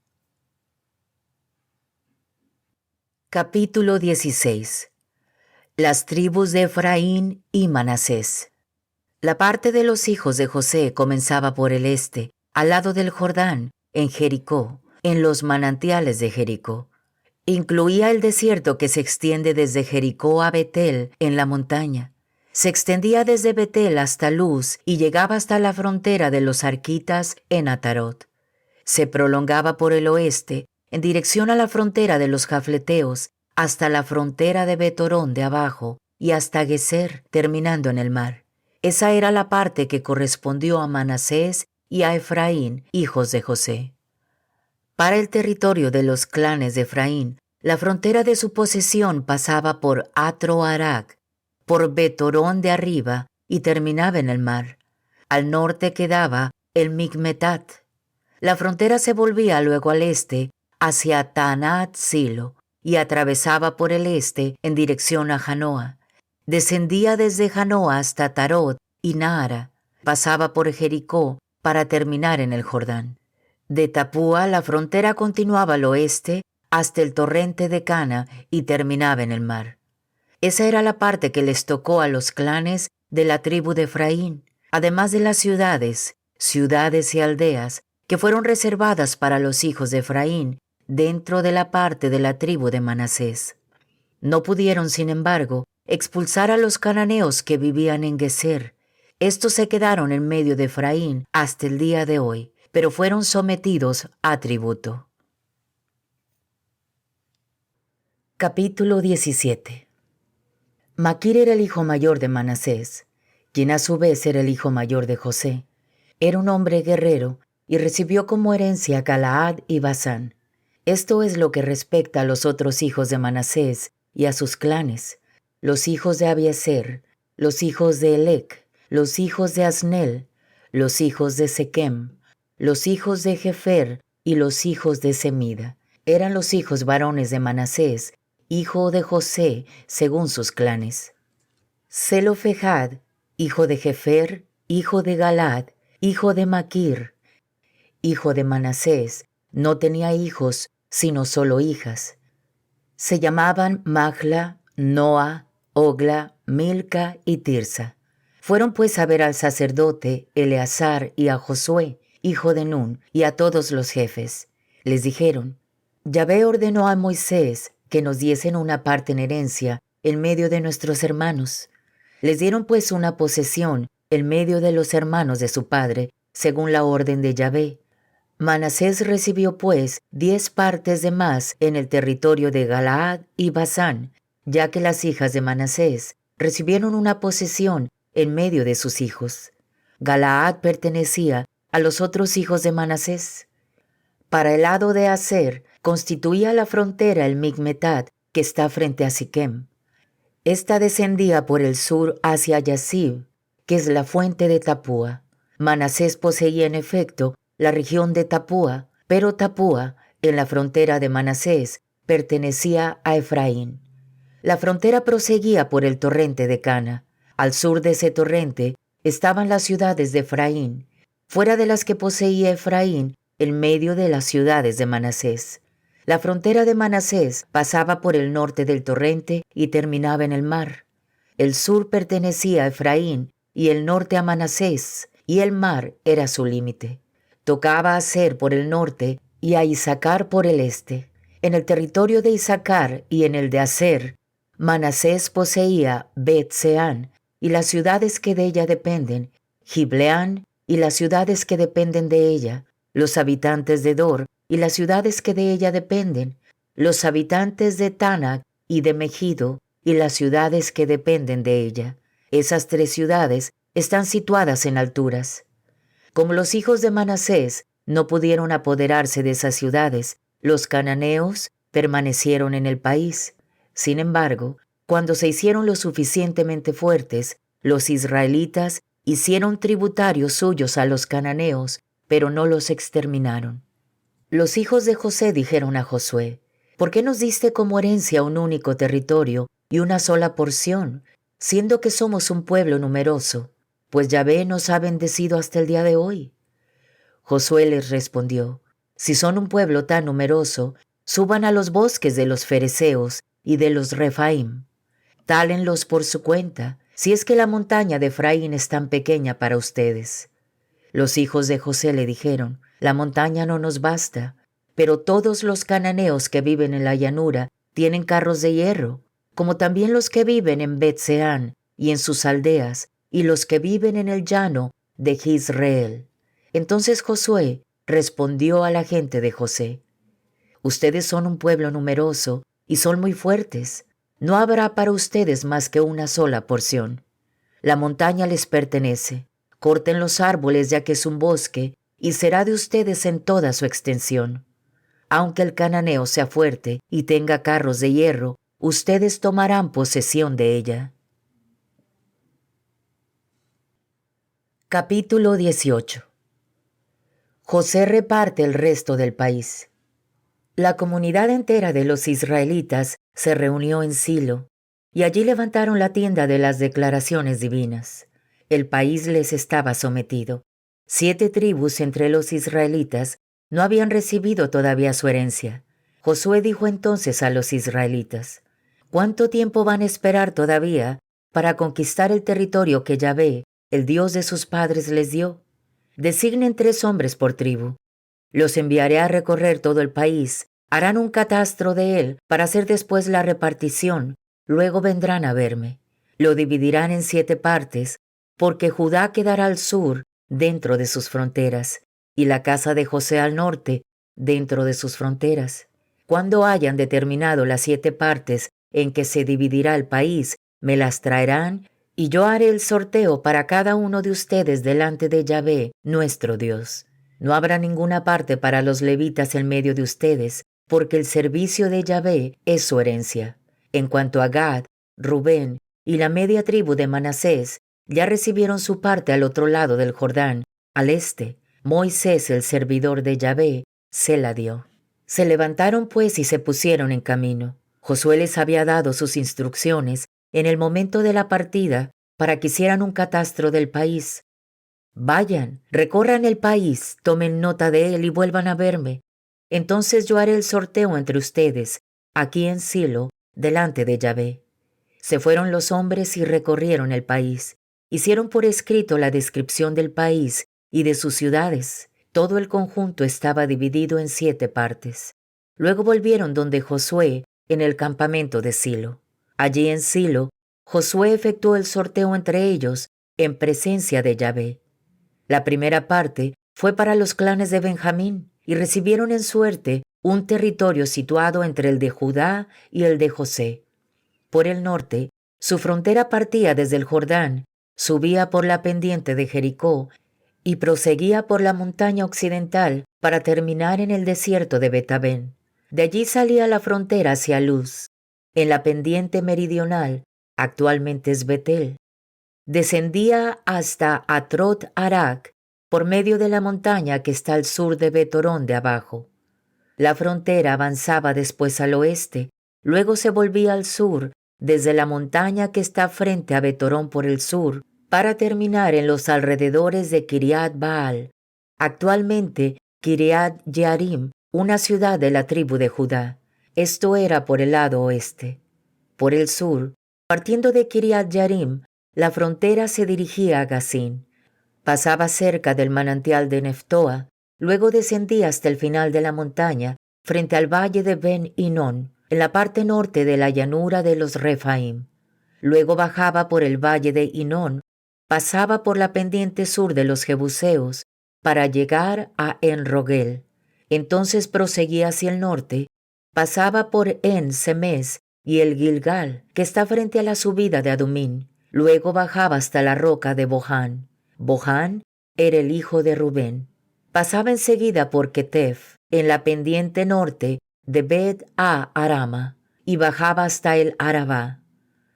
Capítulo 16. Las tribus de Efraín y Manasés. La parte de los hijos de José comenzaba por el este, al lado del Jordán, en Jericó, en los manantiales de Jericó. Incluía el desierto que se extiende desde Jericó a Betel, en la montaña. Se extendía desde Betel hasta Luz y llegaba hasta la frontera de los arquitas en Atarot. Se prolongaba por el oeste, en dirección a la frontera de los jafleteos, hasta la frontera de Betorón de abajo y hasta Geser, terminando en el mar. Esa era la parte que correspondió a Manasés y a Efraín, hijos de José. Para el territorio de los clanes de Efraín, la frontera de su posesión pasaba por Atro-Arak, por Betorón de arriba y terminaba en el mar. Al norte quedaba el Micmetat. La frontera se volvía luego al este hacia Taanat-Silo y atravesaba por el este en dirección a Janoa. Descendía desde Janoa hasta Tarot y Naara. Pasaba por Jericó para terminar en el Jordán. De Tapúa la frontera continuaba al oeste hasta el torrente de Cana y terminaba en el mar. Esa era la parte que les tocó a los clanes de la tribu de Efraín, además de las ciudades y aldeas que fueron reservadas para los hijos de Efraín dentro de la parte de la tribu de Manasés. No pudieron, sin embargo, expulsar a los cananeos que vivían en Geser. Estos se quedaron en medio de Efraín hasta el día de hoy, pero fueron sometidos a tributo. Capítulo 17. Maquir era el hijo mayor de Manasés, quien a su vez era el hijo mayor de José. Era un hombre guerrero y recibió como herencia Galaad y Basán. Esto es lo que respecta a los otros hijos de Manasés y a sus clanes, los hijos de Abiezer, los hijos de Elec, los hijos de Asnel, los hijos de Sequem, los hijos de Jefer y los hijos de Semida. Eran los hijos varones de Manasés, hijo de José, según sus clanes. Zelofehad, hijo de Jefer, hijo de Galad, hijo de Maquir, hijo de Manasés, no tenía hijos, sino solo hijas. Se llamaban Mahla, Noa, Ogla, Milca y Tirsa. Fueron pues a ver al sacerdote Eleazar y a Josué, hijo de Nun, y a todos los jefes. Les dijeron: Yahvé ordenó a Moisés que nos diesen una parte en herencia en medio de nuestros hermanos. Les dieron pues una posesión en medio de los hermanos de su padre, según la orden de Yahvé. Manasés recibió pues 10 partes de más en el territorio de Galaad y Basán, ya que las hijas de Manasés recibieron una posesión en medio de sus hijos. Galaad pertenecía a los otros hijos de Manasés. Para el lado de Aser constituía la frontera el Migmetat, que está frente a Siquem. Esta descendía por el sur hacia Yazib, que es la fuente de Tapúa. Manasés poseía en efecto la región de Tapúa, pero Tapúa, en la frontera de Manasés, pertenecía a Efraín. La frontera proseguía por el torrente de Cana. Al sur de ese torrente estaban las ciudades de Efraín, fuera de las que poseía Efraín, en medio de las ciudades de Manasés. La frontera de Manasés pasaba por el norte del torrente y terminaba en el mar. El sur pertenecía a Efraín y el norte a Manasés, y el mar era su límite. Tocaba a Aser por el norte y a Isacar por el este. En el territorio de Isacar y en el de Aser, Manasés poseía Bet-Seán y las ciudades que de ella dependen, Gibleán y las ciudades que dependen de ella, los habitantes de Dor y las ciudades que de ella dependen, los habitantes de Tánac y de Megido y las ciudades que dependen de ella. Esas 3 ciudades están situadas en alturas. Como los hijos de Manasés no pudieron apoderarse de esas ciudades, los cananeos permanecieron en el país. Sin embargo, cuando se hicieron lo suficientemente fuertes, los israelitas hicieron tributarios suyos a los cananeos, pero no los exterminaron. Los hijos de José dijeron a Josué: ¿por qué nos diste como herencia un único territorio y una sola porción, siendo que somos un pueblo numeroso? Pues Yahvé nos ha bendecido hasta el día de hoy. Josué les respondió: si son un pueblo tan numeroso, suban a los bosques de los fereceos y de los Refaim. Tálenlos por su cuenta, si es que la montaña de Efraín es tan pequeña para ustedes. Los hijos de José le dijeron: la montaña no nos basta, pero todos los cananeos que viven en la llanura tienen carros de hierro, como también los que viven en Bet-Seán y en sus aldeas, y los que viven en el llano de Jizreel. Entonces Josué respondió a la gente de José: ustedes son un pueblo numeroso y son muy fuertes. No habrá para ustedes más que una sola porción. La montaña les pertenece. Corten los árboles ya que es un bosque, y será de ustedes en toda su extensión. Aunque el cananeo sea fuerte y tenga carros de hierro, ustedes tomarán posesión de ella. Capítulo 18. José reparte el resto del país. La comunidad entera de los israelitas se reunió en Silo, y allí levantaron la tienda de las declaraciones divinas. El país les estaba sometido. 7 tribus entre los israelitas no habían recibido todavía su herencia. Josué dijo entonces a los israelitas: ¿cuánto tiempo van a esperar todavía para conquistar el territorio que Yahvé, el Dios de sus padres, les dio? Designen 3 hombres por tribu. Los enviaré a recorrer todo el país, harán un catastro de él para hacer después la repartición, luego vendrán a verme. Lo dividirán en 7 partes, porque Judá quedará al sur, dentro de sus fronteras, y la casa de José al norte, dentro de sus fronteras. Cuando hayan determinado las 7 partes en que se dividirá el país, me las traerán, y yo haré el sorteo para cada uno de ustedes delante de Yahvé, nuestro Dios. No habrá ninguna parte para los levitas en medio de ustedes, porque el servicio de Yahvé es su herencia. En cuanto a Gad, Rubén y la media tribu de Manasés, ya recibieron su parte al otro lado del Jordán, al este. Moisés, el servidor de Yahvé, se la dio. Se levantaron pues y se pusieron en camino. Josué les había dado sus instrucciones en el momento de la partida para que hicieran un catastro del país. Vayan, recorran el país, tomen nota de él y vuelvan a verme. Entonces yo haré el sorteo entre ustedes, aquí en Silo, delante de Yahvé. Se fueron los hombres y recorrieron el país. Hicieron por escrito la descripción del país y de sus ciudades. Todo el conjunto estaba dividido en 7 partes. Luego volvieron donde Josué, en el campamento de Silo. Allí en Silo, Josué efectuó el sorteo entre ellos en presencia de Yahvé. La primera parte fue para los clanes de Benjamín y recibieron en suerte un territorio situado entre el de Judá y el de José. Por el norte, su frontera partía desde el Jordán, subía por la pendiente de Jericó y proseguía por la montaña occidental para terminar en el desierto de Betabén. De allí salía la frontera hacia Luz, en la pendiente meridional, actualmente es Betel. Descendía hasta Atrot Arak, por medio de la montaña que está al sur de Betorón de abajo. La frontera avanzaba después al oeste, luego se volvía al sur, desde la montaña que está frente a Betorón por el sur, para terminar en los alrededores de Kiriat Baal, actualmente Kiriat Jearim, una ciudad de la tribu de Judá. Esto era por el lado oeste. Por el sur, partiendo de Kiriat Jearim, la frontera se dirigía a Gazín. Pasaba cerca del manantial de Neftoa, luego descendía hasta el final de la montaña, frente al valle de Ben Hinón, en la parte norte de la llanura de los Refaim. Luego bajaba por el valle de Hinón, pasaba por la pendiente sur de los Jebuseos, para llegar a En-Rogel. Entonces proseguía hacia el norte, pasaba por En-Semes y el Gilgal, que está frente a la subida de Adumín. Luego bajaba hasta la roca de Bohán. Bohán era el hijo de Rubén. Pasaba enseguida por Ketef, en la pendiente norte de Bet-a-Arama, y bajaba hasta el Arabá.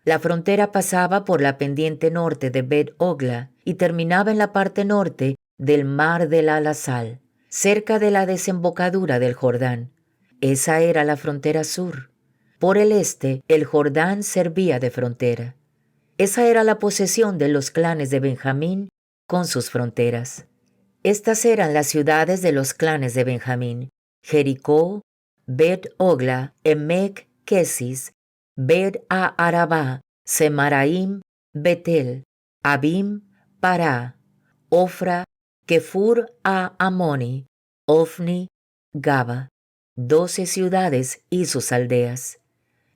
La frontera pasaba por la pendiente norte de Bet-Ogla y terminaba en la parte norte del mar del Alasal, cerca de la desembocadura del Jordán. Esa era la frontera sur. Por el este, el Jordán servía de frontera. Esa era la posesión de los clanes de Benjamín con sus fronteras. Estas eran las ciudades de los clanes de Benjamín: Jericó, Bet-Ogla, Emec, Kesis, Bet-a-Arabá, Semaraim, Betel, Abim, Pará, Ofra, Kefur a Amoni, Ofni, Gaba, 12 ciudades y sus aldeas.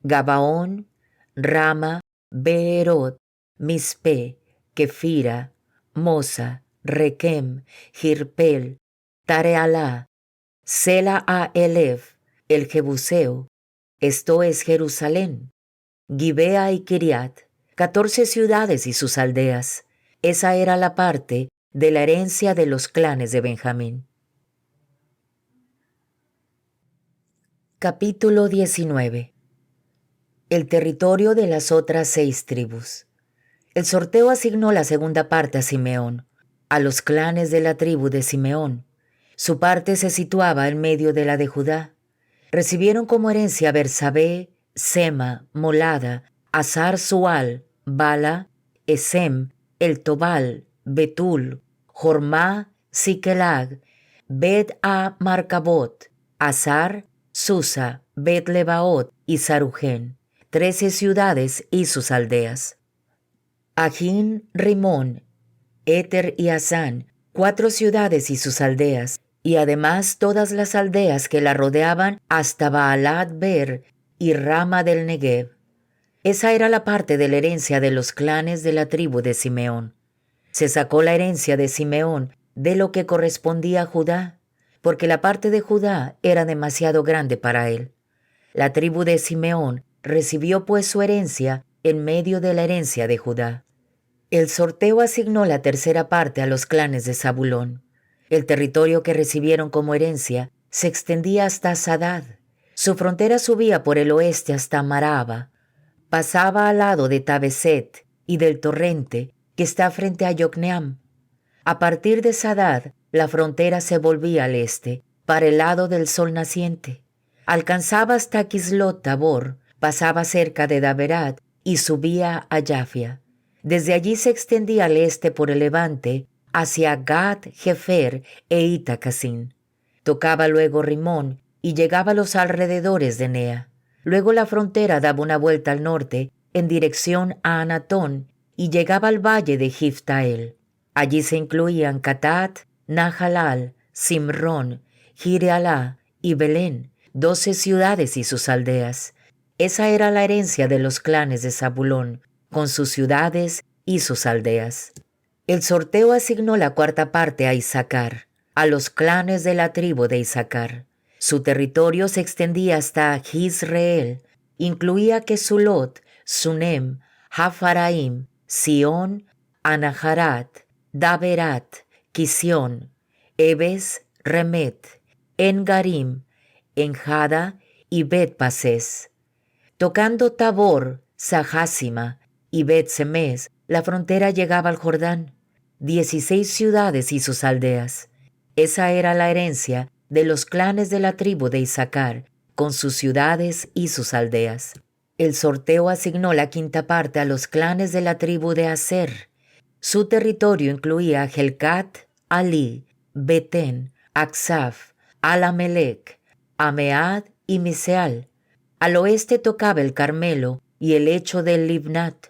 Gabaón, Rama, Beerot, Mispe, Kefira, Mosa, Requem, Jirpel, Tarealá, Sela a Elef, el Jebuseo, esto es Jerusalén, Gibea y Kiriat, 14 ciudades y sus aldeas. Esa era la parte de la herencia de los clanes de Benjamín. Capítulo 19. El territorio de las otras 6 tribus. El sorteo asignó la segunda parte a Simeón, a los clanes de la tribu de Simeón. Su parte se situaba en medio de la de Judá. Recibieron como herencia Bersabé, Sema, Molada, Azar Sual, Bala, Esem, El Tobal, Betul, Jormá, Siquelag, Bet-a Marcabot, Azar, Susa, Bet-Lebaot y Sarujen, 13 ciudades y sus aldeas. Ajín, Rimón, Éter y Asán, 4 ciudades y sus aldeas, y además todas las aldeas que la rodeaban hasta Baalat Ber y Rama del Negev. Esa era la parte de la herencia de los clanes de la tribu de Simeón. Se sacó la herencia de Simeón de lo que correspondía a Judá, porque la parte de Judá era demasiado grande para él. La tribu de Simeón recibió pues su herencia en medio de la herencia de Judá. El sorteo asignó la tercera parte a los clanes de Zabulón. El territorio que recibieron como herencia se extendía hasta Sadad. Su frontera subía por el oeste hasta Maraba. Pasaba al lado de Tabeset y del torrente que está frente a Yocneam. A partir de Sadad, la frontera se volvía al este, para el lado del sol naciente. Alcanzaba hasta Kislot Tabor, pasaba cerca de Daberat y subía a Yafia. Desde allí se extendía al este por el levante hacia Gat, Jefer e Itacasín. Tocaba luego Rimón y llegaba a los alrededores de Nea. Luego la frontera daba una vuelta al norte en dirección a Anatón y llegaba al valle de Jiftael. Allí se incluían Catat, Nahalal, Simrón, Girealá y Belén, 12 ciudades y sus aldeas. Esa era la herencia de los clanes de Zabulón, con sus ciudades y sus aldeas. El sorteo asignó la cuarta parte a Issacar, a los clanes de la tribu de Issacar. Su territorio se extendía hasta Jizreel, incluía Kesulot, Sunem, Hafaraim, Sion, Anaharat, Daberat, Kisión, Ebes, Remet, Engarim, Enjada y Bet-Pases. Tocando Tabor, Sahásima y Bet-Semes, la frontera llegaba al Jordán, 16 ciudades y sus aldeas. Esa era la herencia de los clanes de la tribu de Issacar, con sus ciudades y sus aldeas. El sorteo asignó la quinta parte a los clanes de la tribu de Aser. Su territorio incluía Helcat, Ali, Betén, Aksaf, Alamelec, Amead y Miseal. Al oeste tocaba el Carmelo y el lecho del Libnat.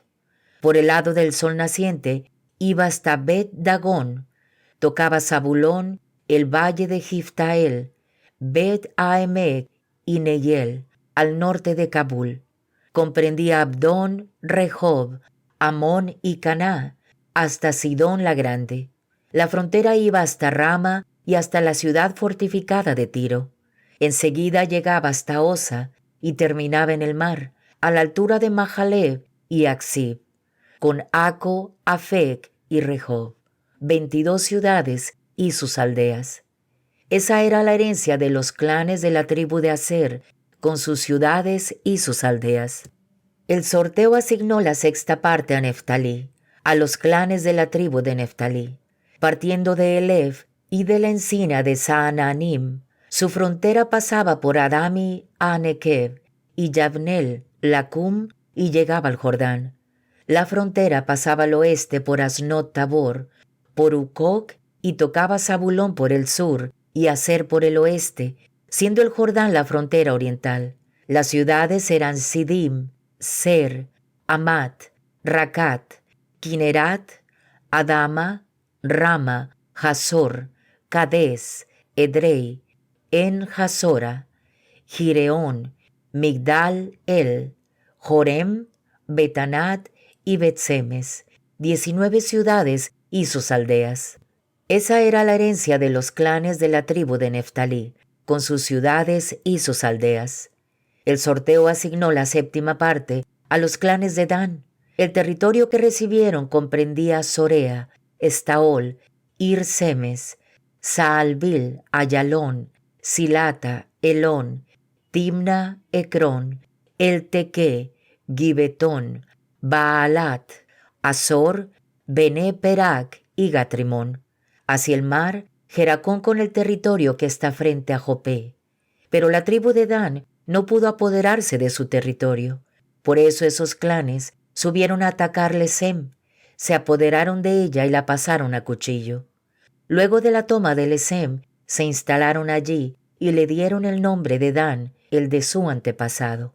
Por el lado del sol naciente iba hasta Bet-Dagón. Tocaba Zabulón, el valle de Jiftael, Bet-Aemec y Neyel, al norte de Kabul. Comprendía Abdón, Rehob, Amón y Caná, hasta Sidón la Grande. La frontera iba hasta Rama y hasta la ciudad fortificada de Tiro. Enseguida llegaba hasta Osa y terminaba en el mar, a la altura de Mahaleb y Aksib, con Aco, Afec y Rehob, 22 ciudades y sus aldeas. Esa era la herencia de los clanes de la tribu de Aser, con sus ciudades y sus aldeas. El sorteo asignó la sexta parte a Neftalí, a los clanes de la tribu de Neftalí. Partiendo de Elef y de la encina de Saananim, su frontera pasaba por Adami a Nekev y Yabnel, Lacum, y llegaba al Jordán. La frontera pasaba al oeste por Asnot Tabor, por Ucoc, y tocaba Zabulón por el sur y Aser por el oeste, siendo el Jordán la frontera oriental. Las ciudades eran Sidim, Ser, Amat, Racat, Kinerat, Adama, Rama, Hazor, Cades, Edrei, En Hazora, Gireón, Migdal El, Jorem, Betanat y Betsemes, 19 ciudades y sus aldeas. Esa era la herencia de los clanes de la tribu de Neftalí, con sus ciudades y sus aldeas. El sorteo asignó la séptima parte a los clanes de Dan. El territorio que recibieron comprendía Sorea, Estaol, Ir-Semes, Saalbil, Ayalón, Silata, Elón, Timna, Ecrón, El-Tequé, Gibetón, Baalat, Azor, Bené-Perac y Gatrimón. Hacia el mar, Jeracón con el territorio que está frente a Jopé. Pero la tribu de Dan no pudo apoderarse de su territorio. Por eso esos clanes subieron a atacar Lesem, se apoderaron de ella y la pasaron a cuchillo. Luego de la toma de Lesem, se instalaron allí y le dieron el nombre de Dan, el de su antepasado.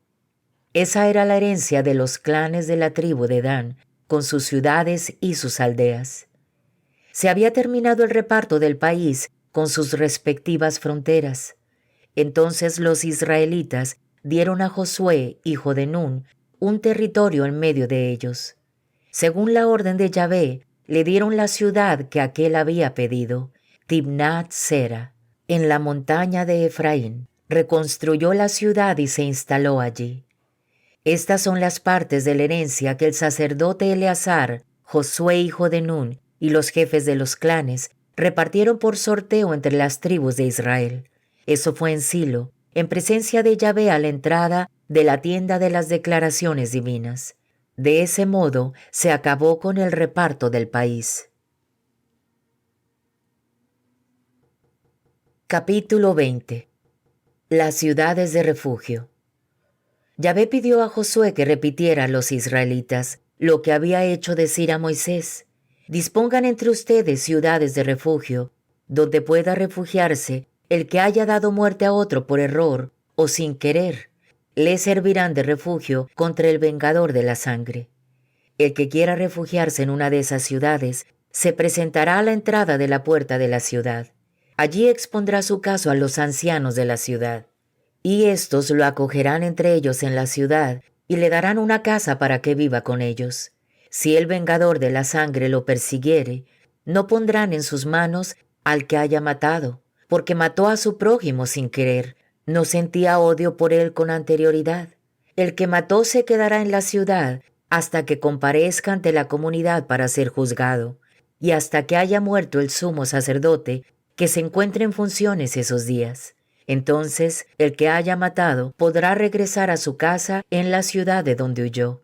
Esa era la herencia de los clanes de la tribu de Dan, con sus ciudades y sus aldeas. Se había terminado el reparto del país con sus respectivas fronteras. Entonces los israelitas dieron a Josué, hijo de Nun, un territorio en medio de ellos. Según la orden de Yahvé, le dieron la ciudad que aquél había pedido, Timnat Sera, en la montaña de Efraín. Reconstruyó la ciudad y se instaló allí. Estas son las partes de la herencia que el sacerdote Eleazar, Josué hijo de Nun, y los jefes de los clanes repartieron por sorteo entre las tribus de Israel. Eso fue en Silo, en presencia de Yahvé a la entrada de la tienda de las declaraciones divinas. De ese modo se acabó con el reparto del país. Capítulo 20. Las ciudades de refugio. Yahvé pidió a Josué que repitiera a los israelitas lo que había hecho decir a Moisés. Dispongan entre ustedes ciudades de refugio, donde pueda refugiarse el que haya dado muerte a otro por error o sin querer. Le servirán de refugio contra el vengador de la sangre. El que quiera refugiarse en una de esas ciudades se presentará a la entrada de la puerta de la ciudad. Allí expondrá su caso a los ancianos de la ciudad, y éstos lo acogerán entre ellos en la ciudad y le darán una casa para que viva con ellos. Si el vengador de la sangre lo persiguiere, no pondrán en sus manos al que haya matado, porque mató a su prójimo sin querer. No sentía odio por él con anterioridad. El que mató se quedará en la ciudad hasta que comparezca ante la comunidad para ser juzgado, y hasta que haya muerto el sumo sacerdote que se encuentre en funciones esos días. Entonces el que haya matado podrá regresar a su casa en la ciudad de donde huyó.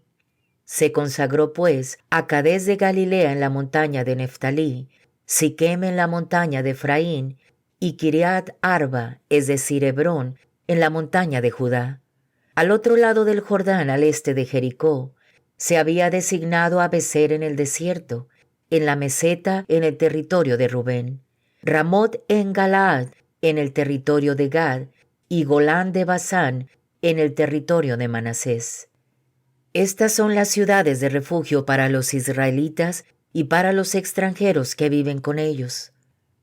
Se consagró pues a Cadés de Galilea en la montaña de Neftalí, Siquem en la montaña de Efraín, y Kiriat Arba, es decir, Hebrón, en la montaña de Judá. Al otro lado del Jordán, al este de Jericó, se había designado a Becer en el desierto, en la meseta en el territorio de Rubén, Ramot en Galaad en el territorio de Gad, y Golán de Basán en el territorio de Manasés. Estas son las ciudades de refugio para los israelitas y para los extranjeros que viven con ellos.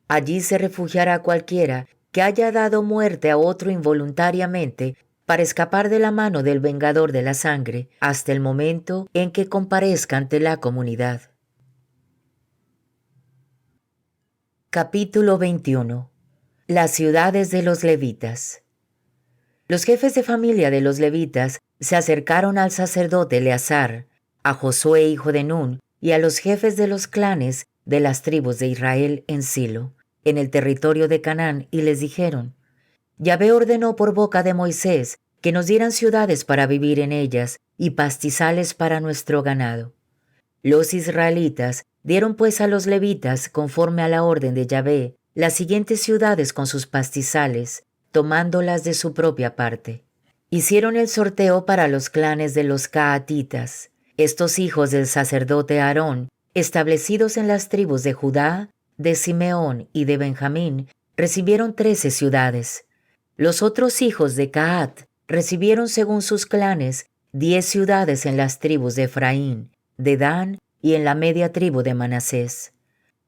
Allí se refugiará cualquiera que haya dado muerte a otro involuntariamente para escapar de la mano del vengador de la sangre hasta el momento en que comparezca ante la comunidad. Capítulo 21. Las ciudades de los levitas. Los jefes de familia de los levitas se acercaron al sacerdote Eleazar, a Josué hijo de Nun y a los jefes de los clanes de las tribus de Israel en Silo, en el territorio de Canaán, y les dijeron: Yahvé ordenó por boca de Moisés que nos dieran ciudades para vivir en ellas y pastizales para nuestro ganado. Los israelitas dieron pues a los levitas, conforme a la orden de Yahvé, las siguientes ciudades con sus pastizales, tomándolas de su propia parte. Hicieron el sorteo para los clanes de los Caatitas, estos hijos del sacerdote Aarón, establecidos en las tribus de Judá, de Simeón y de Benjamín, recibieron 13 ciudades. Los otros hijos de Caat recibieron según sus clanes 10 ciudades en las tribus de Efraín, de Dan y en la media tribu de Manasés.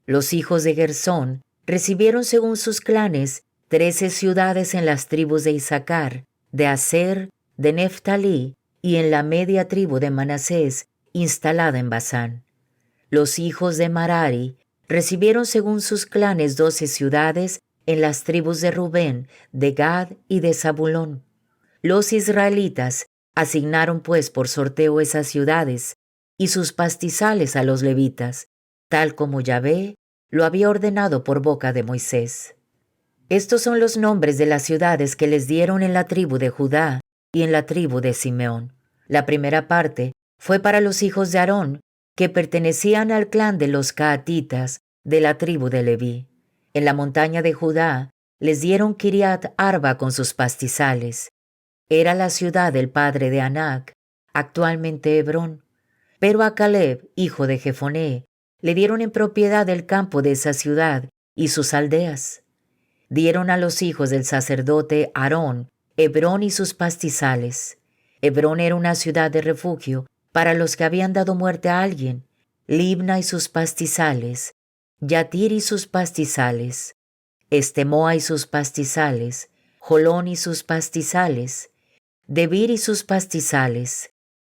Los hijos de Gersón recibieron según sus clanes 13 ciudades en las tribus de Isaacar, de Aser, de Neftalí y en la media tribu de Manasés, instalada en Basán. Los hijos de Merari recibieron según sus clanes 12 ciudades en las tribus de Rubén, de Gad y de Zabulón. Los israelitas asignaron pues por sorteo esas ciudades y sus pastizales a los levitas, tal como Yahvé lo había ordenado por boca de Moisés. Estos son los nombres de las ciudades que les dieron en la tribu de Judá y en la tribu de Simeón. La primera parte fue para los hijos de Aarón, que pertenecían al clan de los Caatitas de la tribu de Leví. En la montaña de Judá les dieron Kiriat Arba con sus pastizales. Era la ciudad del padre de Anac, actualmente Hebrón. Pero a Caleb, hijo de Jefoné, le dieron en propiedad el campo de esa ciudad y sus aldeas. Dieron a los hijos del sacerdote Aarón Hebrón y sus pastizales. Hebrón era una ciudad de refugio para los que habían dado muerte a alguien. Libna y sus pastizales, Yatir y sus pastizales, Estemoa y sus pastizales, Jolón y sus pastizales, Debir y sus pastizales,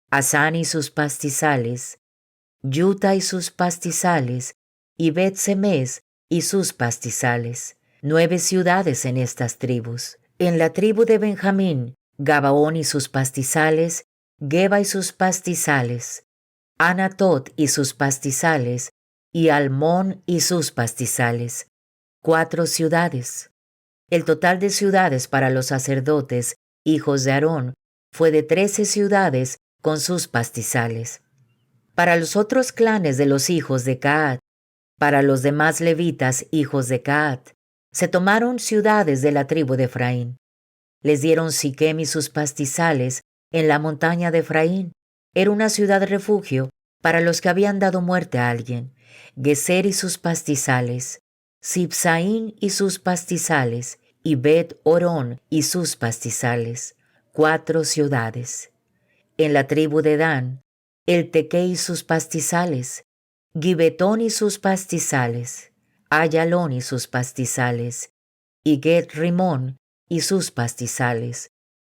Asán y sus pastizales, Yuta y sus pastizales, y Bet-Semes y sus pastizales. 9 ciudades en estas tribus. En la tribu de Benjamín, Gabaón y sus pastizales, Geba y sus pastizales, Anatot y sus pastizales, y Almón y sus pastizales. 4 ciudades. El total de ciudades para los sacerdotes, hijos de Aarón, fue de 13 ciudades con sus pastizales. Para los otros clanes de los hijos de Caat, para los demás levitas, hijos de Caat, se tomaron ciudades de la tribu de Efraín. Les dieron Siquem y sus pastizales en la montaña de Efraín. Era una ciudad refugio para los que habían dado muerte a alguien. Geser y sus pastizales, Sibsaín y sus pastizales, y Bet-Orón y sus pastizales. 4 ciudades. En la tribu de Dan, el Teque y sus pastizales, Gibetón y sus pastizales, Ayalón y sus pastizales, y Get-Rimón y sus pastizales.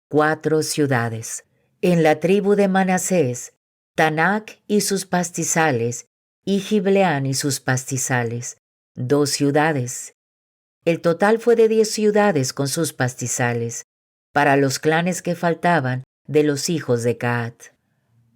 4 ciudades. En la tribu de Manasés, Tanac y sus pastizales, y Gibleán y sus pastizales, 2 ciudades. El total fue de 10 ciudades con sus pastizales, para los clanes que faltaban de los hijos de Caat.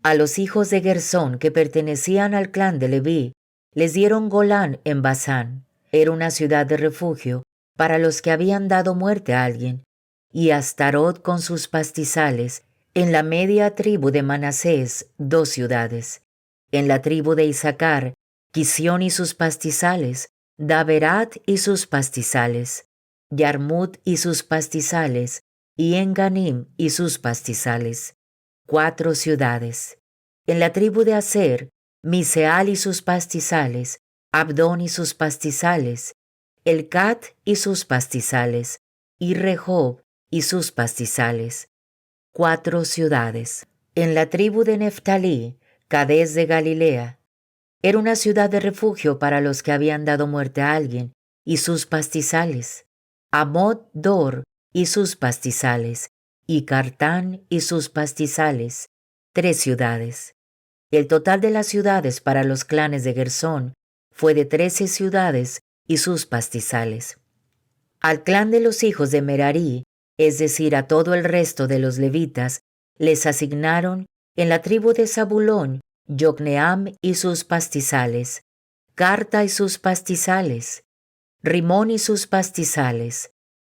A los hijos de Gersón que pertenecían al clan de Leví, les dieron Golán en Basán. Era una ciudad de refugio para los que habían dado muerte a alguien, y Astarot con sus pastizales. En la media tribu de Manasés, 2 ciudades. En la tribu de Isaacar, Quisión y sus pastizales, Daberat y sus pastizales, Yarmut y sus pastizales, y Enganim y sus pastizales, 4 ciudades. En la tribu de Aser, Miseal y sus pastizales, Abdón y sus pastizales, Elcat y sus pastizales, y Rehob y sus pastizales, 4 ciudades. En la tribu de Neftalí, Cadés de Galilea, era una ciudad de refugio para los que habían dado muerte a alguien, y sus pastizales, Amot Dor y sus pastizales, y Cartán y sus pastizales, 3 ciudades. El total de las ciudades para los clanes de Gersón fue de 13 ciudades y sus pastizales. Al clan de los hijos de Merarí, es decir, a todo el resto de los levitas, les asignaron en la tribu de Zabulón Yocneam y sus pastizales, Carta y sus pastizales, Rimón y sus pastizales,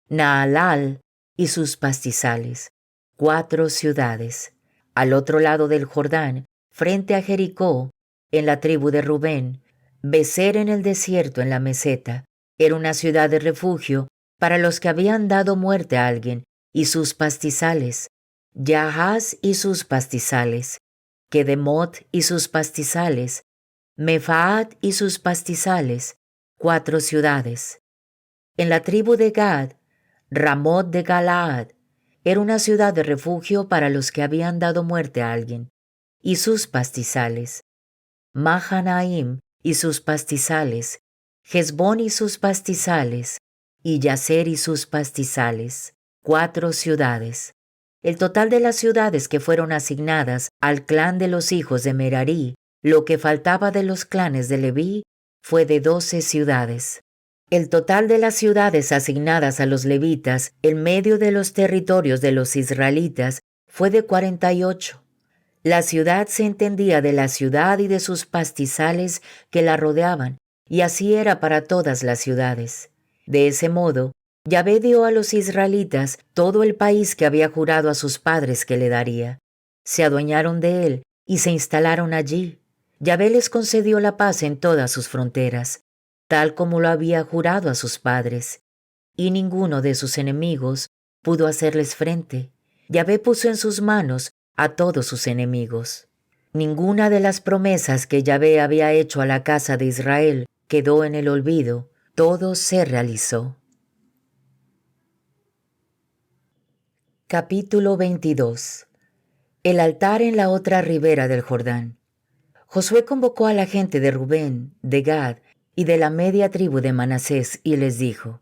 Naalal y sus pastizales, 4 ciudades. Al otro lado del Jordán, frente a Jericó, en la tribu de Rubén, Becer en el desierto en la meseta, era una ciudad de refugio para los que habían dado muerte a alguien, y sus pastizales, Yahaz y sus pastizales, Kedemot y sus pastizales, Mefaat y sus pastizales, 4 ciudades. En la tribu de Gad, Ramot de Galaad, era una ciudad de refugio para los que habían dado muerte a alguien, y sus pastizales, Mahanaim y sus pastizales, Hezbón y sus pastizales, y Yaser y sus pastizales, 4 ciudades. El total de las ciudades que fueron asignadas al clan de los hijos de Merarí, lo que faltaba de los clanes de Leví, fue de 12 ciudades. El total de las ciudades asignadas a los levitas en medio de los territorios de los israelitas fue de 48. La ciudad se entendía de la ciudad y de sus pastizales que la rodeaban, y así era para todas las ciudades. De ese modo, Yahvé dio a los israelitas todo el país que había jurado a sus padres que le daría. Se adueñaron de él y se instalaron allí. Yahvé les concedió la paz en todas sus fronteras, tal como lo había jurado a sus padres, y ninguno de sus enemigos pudo hacerles frente. Yahvé puso en sus manos a todos sus enemigos. Ninguna de las promesas que Yahvé había hecho a la casa de Israel quedó en el olvido, todo se realizó. Capítulo 22. El altar en la otra ribera del Jordán. Josué convocó a la gente de Rubén, de Gad y de la media tribu de Manasés y les dijo: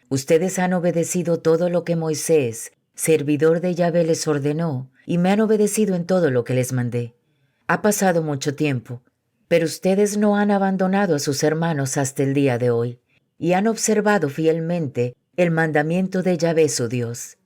Ustedes han obedecido todo lo que Moisés, servidor de Yahvé, les ordenó, y me han obedecido en todo lo que les mandé. Ha pasado mucho tiempo, pero ustedes no han abandonado a sus hermanos hasta el día de hoy, y han observado fielmente el mandamiento de Yahvé su Dios.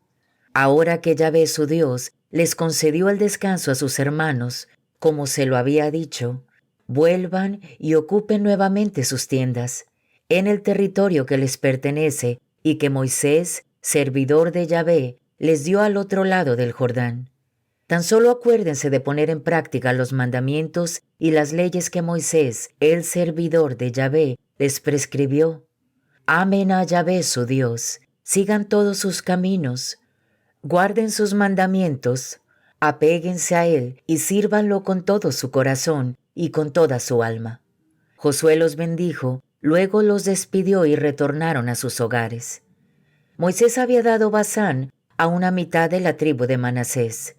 Ahora que Yahvé su Dios les concedió el descanso a sus hermanos, como se lo había dicho, vuelvan y ocupen nuevamente sus tiendas en el territorio que les pertenece y que Moisés, servidor de Yahvé, les dio al otro lado del Jordán. Tan solo acuérdense de poner en práctica los mandamientos y las leyes que Moisés, el servidor de Yahvé, les prescribió. Amen a Yahvé su Dios, sigan todos sus caminos, guarden sus mandamientos, apéguense a él y sírvanlo con todo su corazón y con toda su alma. Josué los bendijo, luego los despidió y retornaron a sus hogares. Moisés había dado Basán a una mitad de la tribu de Manasés.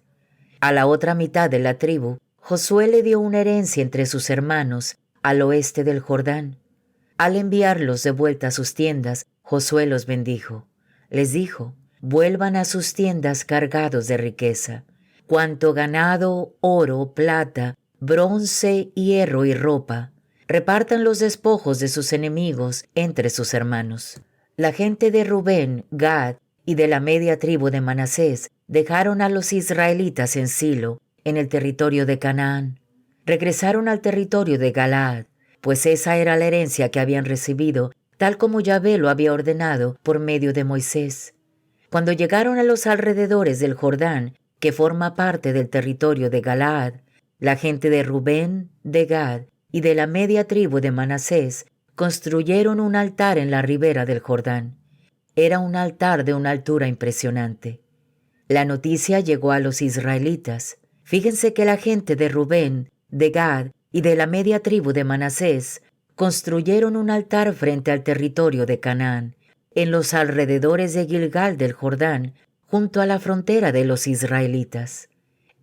A la otra mitad de la tribu, Josué le dio una herencia entre sus hermanos al oeste del Jordán. Al enviarlos de vuelta a sus tiendas, Josué los bendijo. Les dijo: vuelvan a sus tiendas cargados de riqueza. Cuanto ganado, oro, plata, bronce, hierro y ropa. Repartan los despojos de sus enemigos entre sus hermanos. La gente de Rubén, Gad y de la media tribu de Manasés dejaron a los israelitas en Silo, en el territorio de Canaán. Regresaron al territorio de Galaad, pues esa era la herencia que habían recibido, tal como Yahvé lo había ordenado por medio de Moisés. Cuando llegaron a los alrededores del Jordán, que forma parte del territorio de Galaad, la gente de Rubén, de Gad y de la media tribu de Manasés construyeron un altar en la ribera del Jordán. Era un altar de una altura impresionante. La noticia llegó a los israelitas. Fíjense que la gente de Rubén, de Gad y de la media tribu de Manasés construyeron un altar frente al territorio de Canaán, en los alrededores de Gilgal del Jordán, junto a la frontera de los israelitas.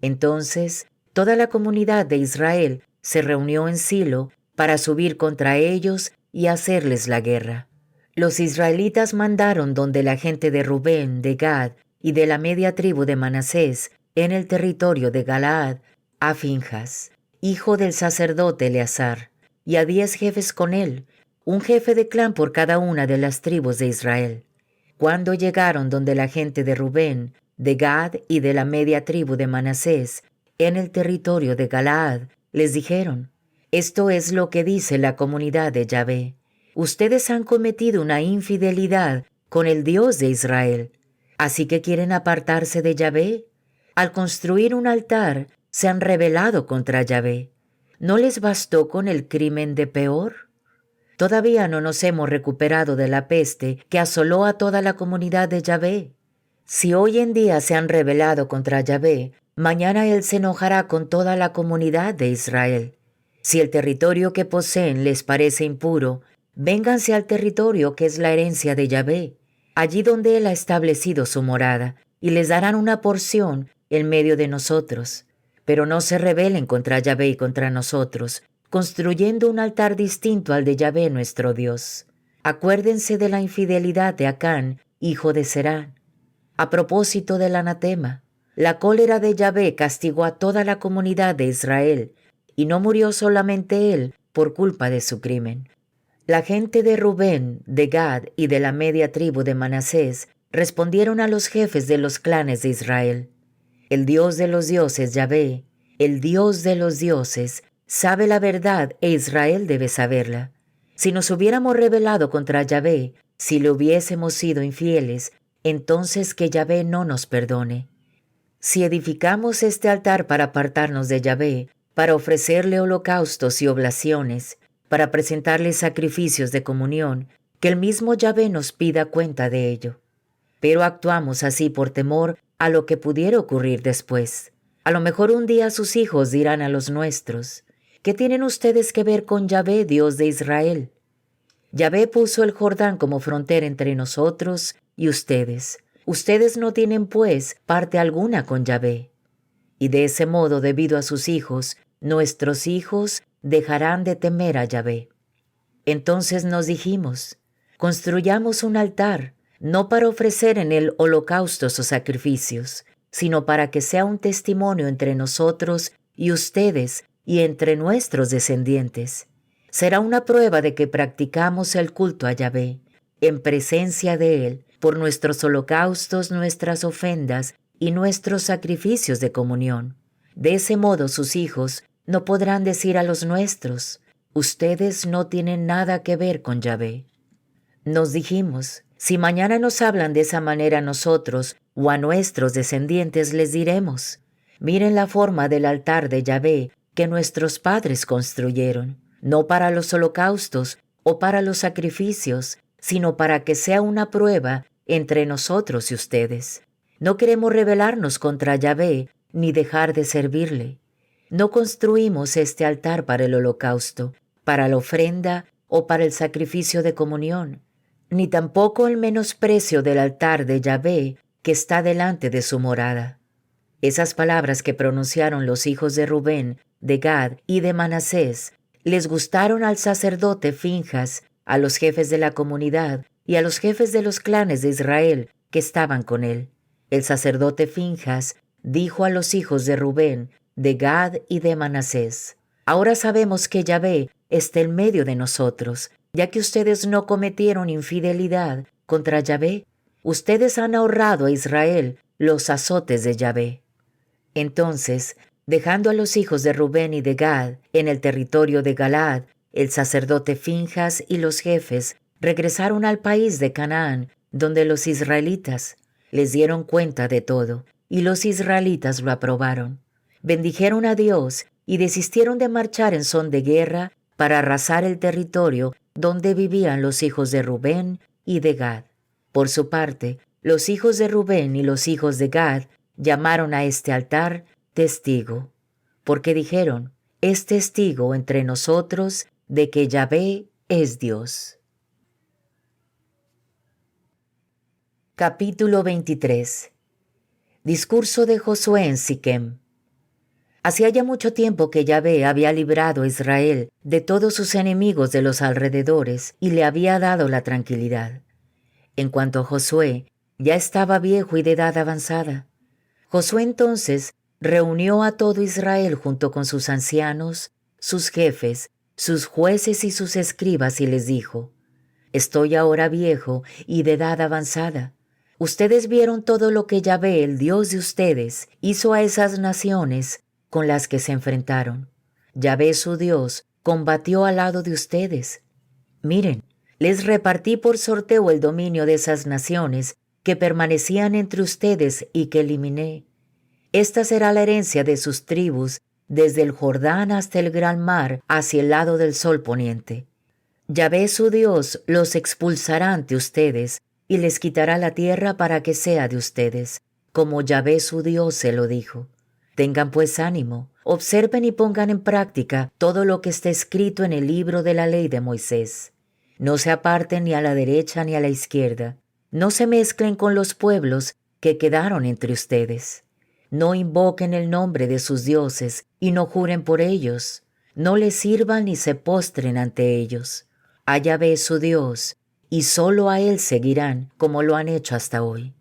Entonces, toda la comunidad de Israel se reunió en Silo para subir contra ellos y hacerles la guerra. Los israelitas mandaron donde la gente de Rubén, de Gad y de la media tribu de Manasés, en el territorio de Galaad, a Finjas, hijo del sacerdote Eleazar, y a 10 jefes con él, un jefe de clan por cada una de las tribus de Israel. Cuando llegaron donde la gente de Rubén, de Gad y de la media tribu de Manasés, en el territorio de Galaad, les dijeron: esto es lo que dice la comunidad de Yahvé. Ustedes han cometido una infidelidad con el Dios de Israel. ¿Así que quieren apartarse de Yahvé? Al construir un altar, se han rebelado contra Yahvé. ¿No les bastó con el crimen de Peor? Todavía no nos hemos recuperado de la peste que asoló a toda la comunidad de Yahvé. Si hoy en día se han rebelado contra Yahvé, mañana Él se enojará con toda la comunidad de Israel. Si el territorio que poseen les parece impuro, vénganse al territorio que es la herencia de Yahvé, allí donde Él ha establecido su morada, y les darán una porción en medio de nosotros. Pero no se rebelen contra Yahvé y contra nosotros, construyendo un altar distinto al de Yahvé nuestro Dios. Acuérdense de la infidelidad de Acán, hijo de Serán. A propósito del anatema, la cólera de Yahvé castigó a toda la comunidad de Israel, y no murió solamente él por culpa de su crimen. La gente de Rubén, de Gad y de la media tribu de Manasés respondieron a los jefes de los clanes de Israel: el Dios de los dioses, Yahvé, el Dios de los dioses, sabe la verdad e Israel debe saberla. Si nos hubiéramos rebelado contra Yahvé, si le hubiésemos sido infieles, entonces que Yahvé no nos perdone. Si edificamos este altar para apartarnos de Yahvé, para ofrecerle holocaustos y oblaciones, para presentarle sacrificios de comunión, que el mismo Yahvé nos pida cuenta de ello. Pero actuamos así por temor a lo que pudiera ocurrir después. A lo mejor un día sus hijos dirán a los nuestros: ¿qué tienen ustedes que ver con Yahvé, Dios de Israel? Yahvé puso el Jordán como frontera entre nosotros y ustedes. Ustedes no tienen, pues, parte alguna con Yahvé. Y de ese modo, debido a sus hijos, nuestros hijos dejarán de temer a Yahvé. Entonces nos dijimos: construyamos un altar, no para ofrecer en él holocaustos o sacrificios, sino para que sea un testimonio entre nosotros y ustedes y entre nuestros descendientes. Será una prueba de que practicamos el culto a Yahvé, en presencia de Él, por nuestros holocaustos, nuestras ofrendas y nuestros sacrificios de comunión. De ese modo sus hijos no podrán decir a los nuestros: ustedes no tienen nada que ver con Yahvé. Nos dijimos: si mañana nos hablan de esa manera a nosotros o a nuestros descendientes, les diremos: miren la forma del altar de Yahvé que nuestros padres construyeron, no para los holocaustos o para los sacrificios, sino para que sea una prueba entre nosotros y ustedes. No queremos rebelarnos contra Yahvé ni dejar de servirle. No construimos este altar para el holocausto, para la ofrenda o para el sacrificio de comunión, ni tampoco el menosprecio del altar de Yahvé que está delante de su morada. Esas palabras que pronunciaron los hijos de Rubén, de Gad y de Manasés les gustaron al sacerdote Finjas, a los jefes de la comunidad y a los jefes de los clanes de Israel que estaban con él. El sacerdote Finjas dijo a los hijos de Rubén: de Gad y de Manasés. Ahora sabemos que Yahvé está en medio de nosotros, ya que ustedes no cometieron infidelidad contra Yahvé. Ustedes han ahorrado a Israel los azotes de Yahvé. Entonces, dejando a los hijos de Rubén y de Gad en el territorio de Galaad, el sacerdote Finjas y los jefes regresaron al país de Canaán, donde los israelitas les dieron cuenta de todo, y los israelitas lo aprobaron. Bendijeron a Dios y desistieron de marchar en son de guerra para arrasar el territorio donde vivían los hijos de Rubén y de Gad. Por su parte, los hijos de Rubén y los hijos de Gad llamaron a este altar testigo, porque dijeron, es testigo entre nosotros de que Yahvé es Dios. Capítulo 23. Discurso de Josué en Siquem. Hacía ya mucho tiempo que Yahvé había librado a Israel de todos sus enemigos de los alrededores y le había dado la tranquilidad. En cuanto a Josué, ya estaba viejo y de edad avanzada. Josué entonces reunió a todo Israel junto con sus ancianos, sus jefes, sus jueces y sus escribas y les dijo, estoy ahora viejo y de edad avanzada. Ustedes vieron todo lo que Yahvé, el Dios de ustedes, hizo a esas naciones con las que se enfrentaron. Yahvé, su Dios, combatió al lado de ustedes. Miren, les repartí por sorteo el dominio de esas naciones que permanecían entre ustedes y que eliminé. Esta será la herencia de sus tribus desde el Jordán hasta el gran mar hacia el lado del sol poniente. Yahvé su Dios los expulsará ante ustedes y les quitará la tierra para que sea de ustedes, como Yahvé su Dios se lo dijo. Tengan pues ánimo, observen y pongan en práctica todo lo que está escrito en el libro de la ley de Moisés. No se aparten ni a la derecha ni a la izquierda. No se mezclen con los pueblos que quedaron entre ustedes. No invoquen el nombre de sus dioses y no juren por ellos. No les sirvan ni se postren ante ellos. A Yahvé su Dios, y solo a Él seguirán como lo han hecho hasta hoy.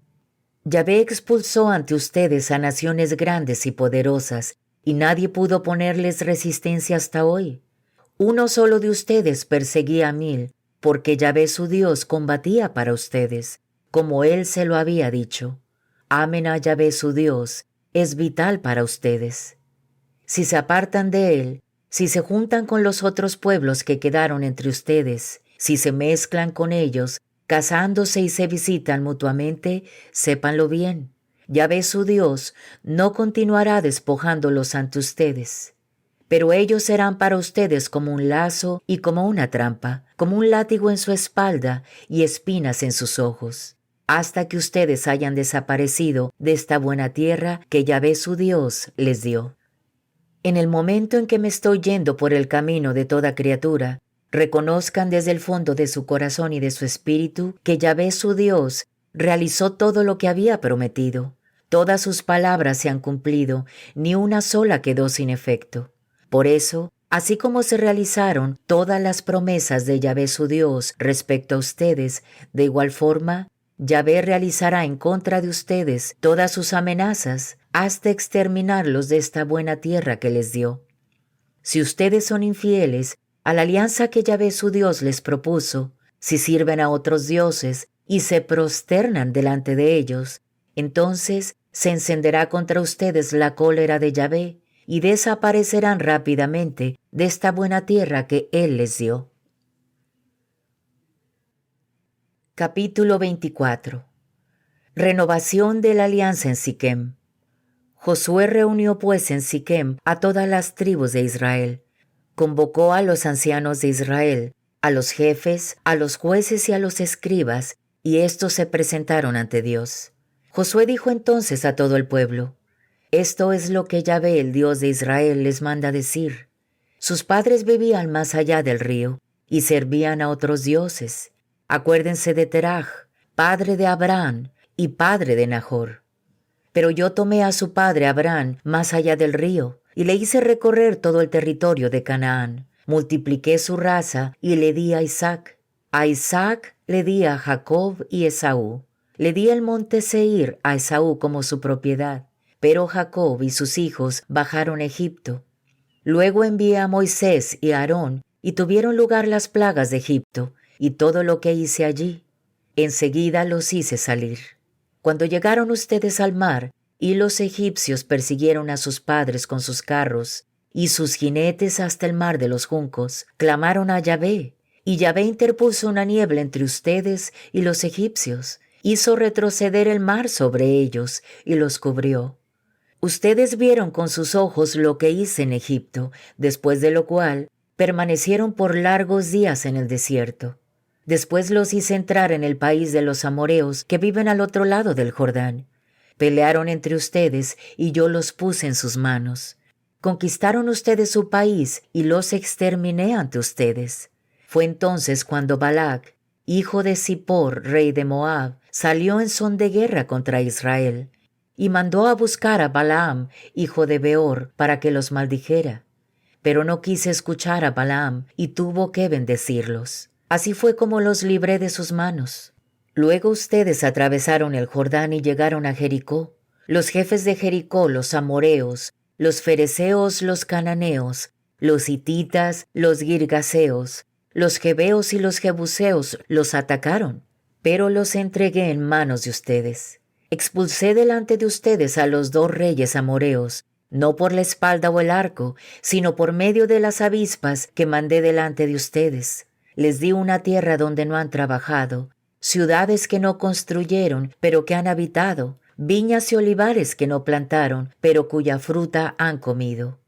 Yahvé expulsó ante ustedes a naciones grandes y poderosas, y nadie pudo ponerles resistencia hasta hoy. Uno solo de ustedes perseguía a 1000, porque Yahvé su Dios combatía para ustedes, como Él se lo había dicho. Amen a Yahvé su Dios, es vital para ustedes. Si se apartan de Él, si se juntan con los otros pueblos que quedaron entre ustedes, si se mezclan con ellos, casándose y se visitan mutuamente, sépanlo bien. Yahvé su Dios no continuará despojándolos ante ustedes. Pero ellos serán para ustedes como un lazo y como una trampa, como un látigo en su espalda y espinas en sus ojos, hasta que ustedes hayan desaparecido de esta buena tierra que Yahvé su Dios les dio. En el momento en que me estoy yendo por el camino de toda criatura, reconozcan desde el fondo de su corazón y de su espíritu que Yahvé su Dios realizó todo lo que había prometido. Todas sus palabras se han cumplido, ni una sola quedó sin efecto. Por eso, así como se realizaron todas las promesas de Yahvé su Dios respecto a ustedes, de igual forma, Yahvé realizará en contra de ustedes todas sus amenazas hasta exterminarlos de esta buena tierra que les dio. Si ustedes son infieles a la alianza que Yahvé su Dios les propuso, si sirven a otros dioses y se prosternan delante de ellos, entonces se encenderá contra ustedes la cólera de Yahvé y desaparecerán rápidamente de esta buena tierra que Él les dio. Capítulo 24. Renovación de la alianza en Siquem. Josué reunió pues en Siquem a todas las tribus de Israel. Convocó a los ancianos de Israel, a los jefes, a los jueces y a los escribas, y estos se presentaron ante Dios. Josué dijo entonces a todo el pueblo, esto es lo que Yahvé, el Dios de Israel, les manda decir. Sus padres vivían más allá del río y servían a otros dioses. Acuérdense de Teraj, padre de Abraham y padre de Nahor. Pero yo tomé a su padre Abraham más allá del río y le hice recorrer todo el territorio de Canaán. Multipliqué su raza y le di a Isaac. A Isaac le di a Jacob y Esaú. Le di el monte Seir a Esaú como su propiedad, Pero Jacob y sus hijos bajaron a Egipto. Luego envié a Moisés y a Aarón, y tuvieron lugar las plagas de Egipto, y todo lo que hice allí. Enseguida los hice salir. Cuando llegaron ustedes al mar, y los egipcios persiguieron a sus padres con sus carros, y sus jinetes hasta el mar de los juncos, clamaron a Yahvé, y Yahvé interpuso una niebla entre ustedes y los egipcios, hizo retroceder el mar sobre ellos, y los cubrió. Ustedes vieron con sus ojos lo que hice en Egipto, después de lo cual permanecieron por largos días en el desierto. Después los hice entrar en el país de los amorreos que viven al otro lado del Jordán. Pelearon entre ustedes y yo los puse en sus manos. Conquistaron ustedes su país y los exterminé ante ustedes. Fue entonces cuando Balac, hijo de Zippor, rey de Moab, salió en son de guerra contra Israel, y mandó a buscar a Balaam, hijo de Beor, para que los maldijera. Pero no quise escuchar a Balaam, y tuvo que bendecirlos. Así fue como los libré de sus manos. Luego ustedes atravesaron el Jordán y llegaron a Jericó. Los jefes de Jericó, los amorreos, los fereceos, los cananeos, los hititas, los girgaseos, los jebeos y los jebuseos los atacaron, pero los entregué en manos de ustedes. Expulsé delante de ustedes a los 2 reyes amorreos, no por la espalda o el arco, sino por medio de las avispas que mandé delante de ustedes. Les di una tierra donde no han trabajado, ciudades que no construyeron, pero que han habitado, viñas y olivares que no plantaron, pero cuya fruta han comido.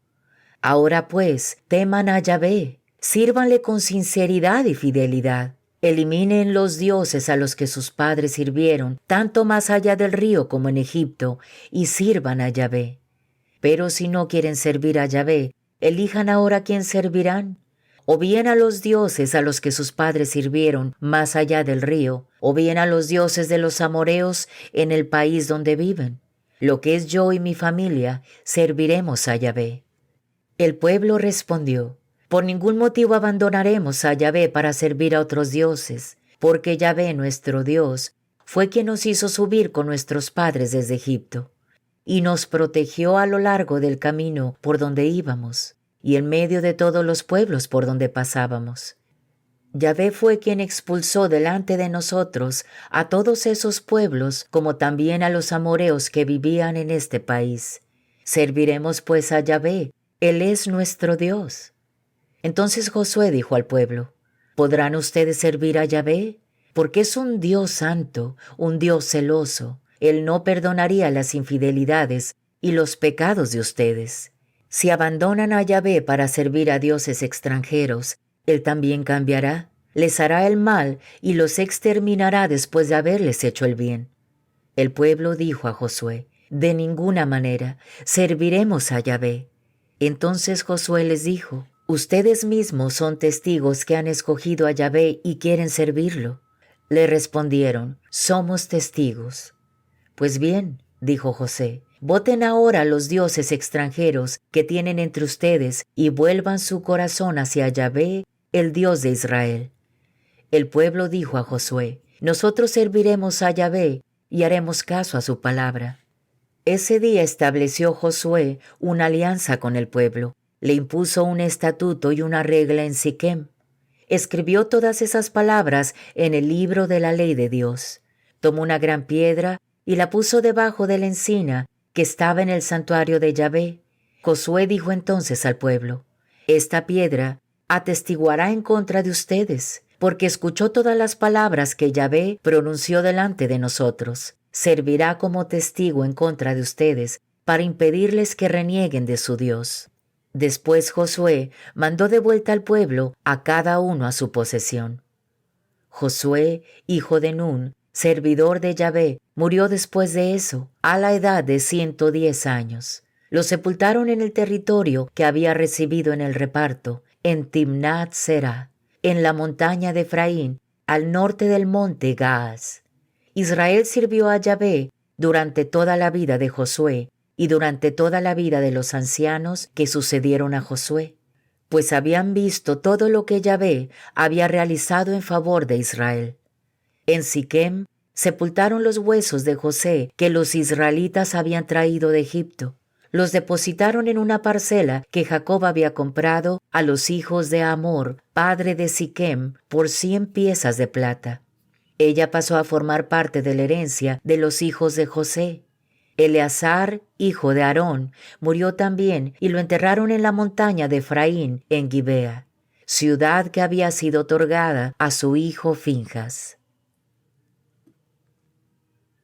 Ahora pues, teman a Yahvé, sírvanle con sinceridad y fidelidad. Eliminen los dioses a los que sus padres sirvieron, tanto más allá del río como en Egipto, y sirvan a Yahvé. Pero si no quieren servir a Yahvé, elijan ahora a quién servirán. O bien a los dioses a los que sus padres sirvieron más allá del río, o bien a los dioses de los amorreos en el país donde viven. Lo que es yo y mi familia, serviremos a Yahvé. El pueblo respondió: por ningún motivo abandonaremos a Yahvé para servir a otros dioses, porque Yahvé, nuestro Dios, fue quien nos hizo subir con nuestros padres desde Egipto, y nos protegió a lo largo del camino por donde íbamos, y en medio de todos los pueblos por donde pasábamos. Yahvé fue quien expulsó delante de nosotros a todos esos pueblos, como también a los amorreos que vivían en este país. Serviremos pues a Yahvé, Él es nuestro Dios. Entonces Josué dijo al pueblo: ¿podrán ustedes servir a Yahvé? Porque es un Dios santo, un Dios celoso. Él no perdonaría las infidelidades y los pecados de ustedes. Si abandonan a Yahvé para servir a dioses extranjeros, Él también cambiará, les hará el mal y los exterminará después de haberles hecho el bien. El pueblo dijo a Josué: de ninguna manera, serviremos a Yahvé. Entonces Josué les dijo: ustedes mismos son testigos que han escogido a Yahvé y quieren servirlo. Le respondieron: somos testigos. Pues bien, dijo José, voten ahora a los dioses extranjeros que tienen entre ustedes y vuelvan su corazón hacia Yahvé, el Dios de Israel. El pueblo dijo a Josué: nosotros serviremos a Yahvé y haremos caso a su palabra. Ese día estableció Josué una alianza con el pueblo, le impuso un estatuto y una regla en Siquem. Escribió todas esas palabras en el libro de la ley de Dios. Tomó una gran piedra y la puso debajo de la encina que estaba en el santuario de Yahvé. Josué dijo entonces al pueblo: esta piedra atestiguará en contra de ustedes, porque escuchó todas las palabras que Yahvé pronunció delante de nosotros. Servirá como testigo en contra de ustedes para impedirles que renieguen de su Dios. Después Josué mandó de vuelta al pueblo a cada uno a su posesión. Josué, hijo de Nun, servidor de Yahvé, murió después de eso, a la edad de 110 años. Lo sepultaron en el territorio que había recibido en el reparto, en Timnat Será, en la montaña de Efraín, al norte del monte Gaas. Israel sirvió a Yahvé durante toda la vida de Josué y durante toda la vida de los ancianos que sucedieron a Josué, pues habían visto todo lo que Yahvé había realizado en favor de Israel. En Siquem Sepultaron los huesos de José que los israelitas habían traído de Egipto. Los depositaron en una parcela que Jacob había comprado a los hijos de Hamor, padre de Siquem, por 100 piezas de plata. Ella pasó a formar parte de la herencia de los hijos de José. Eleazar, hijo de Aarón, murió también y lo enterraron en la montaña de Efraín, en Gibea, ciudad que había sido otorgada a su hijo Finjas.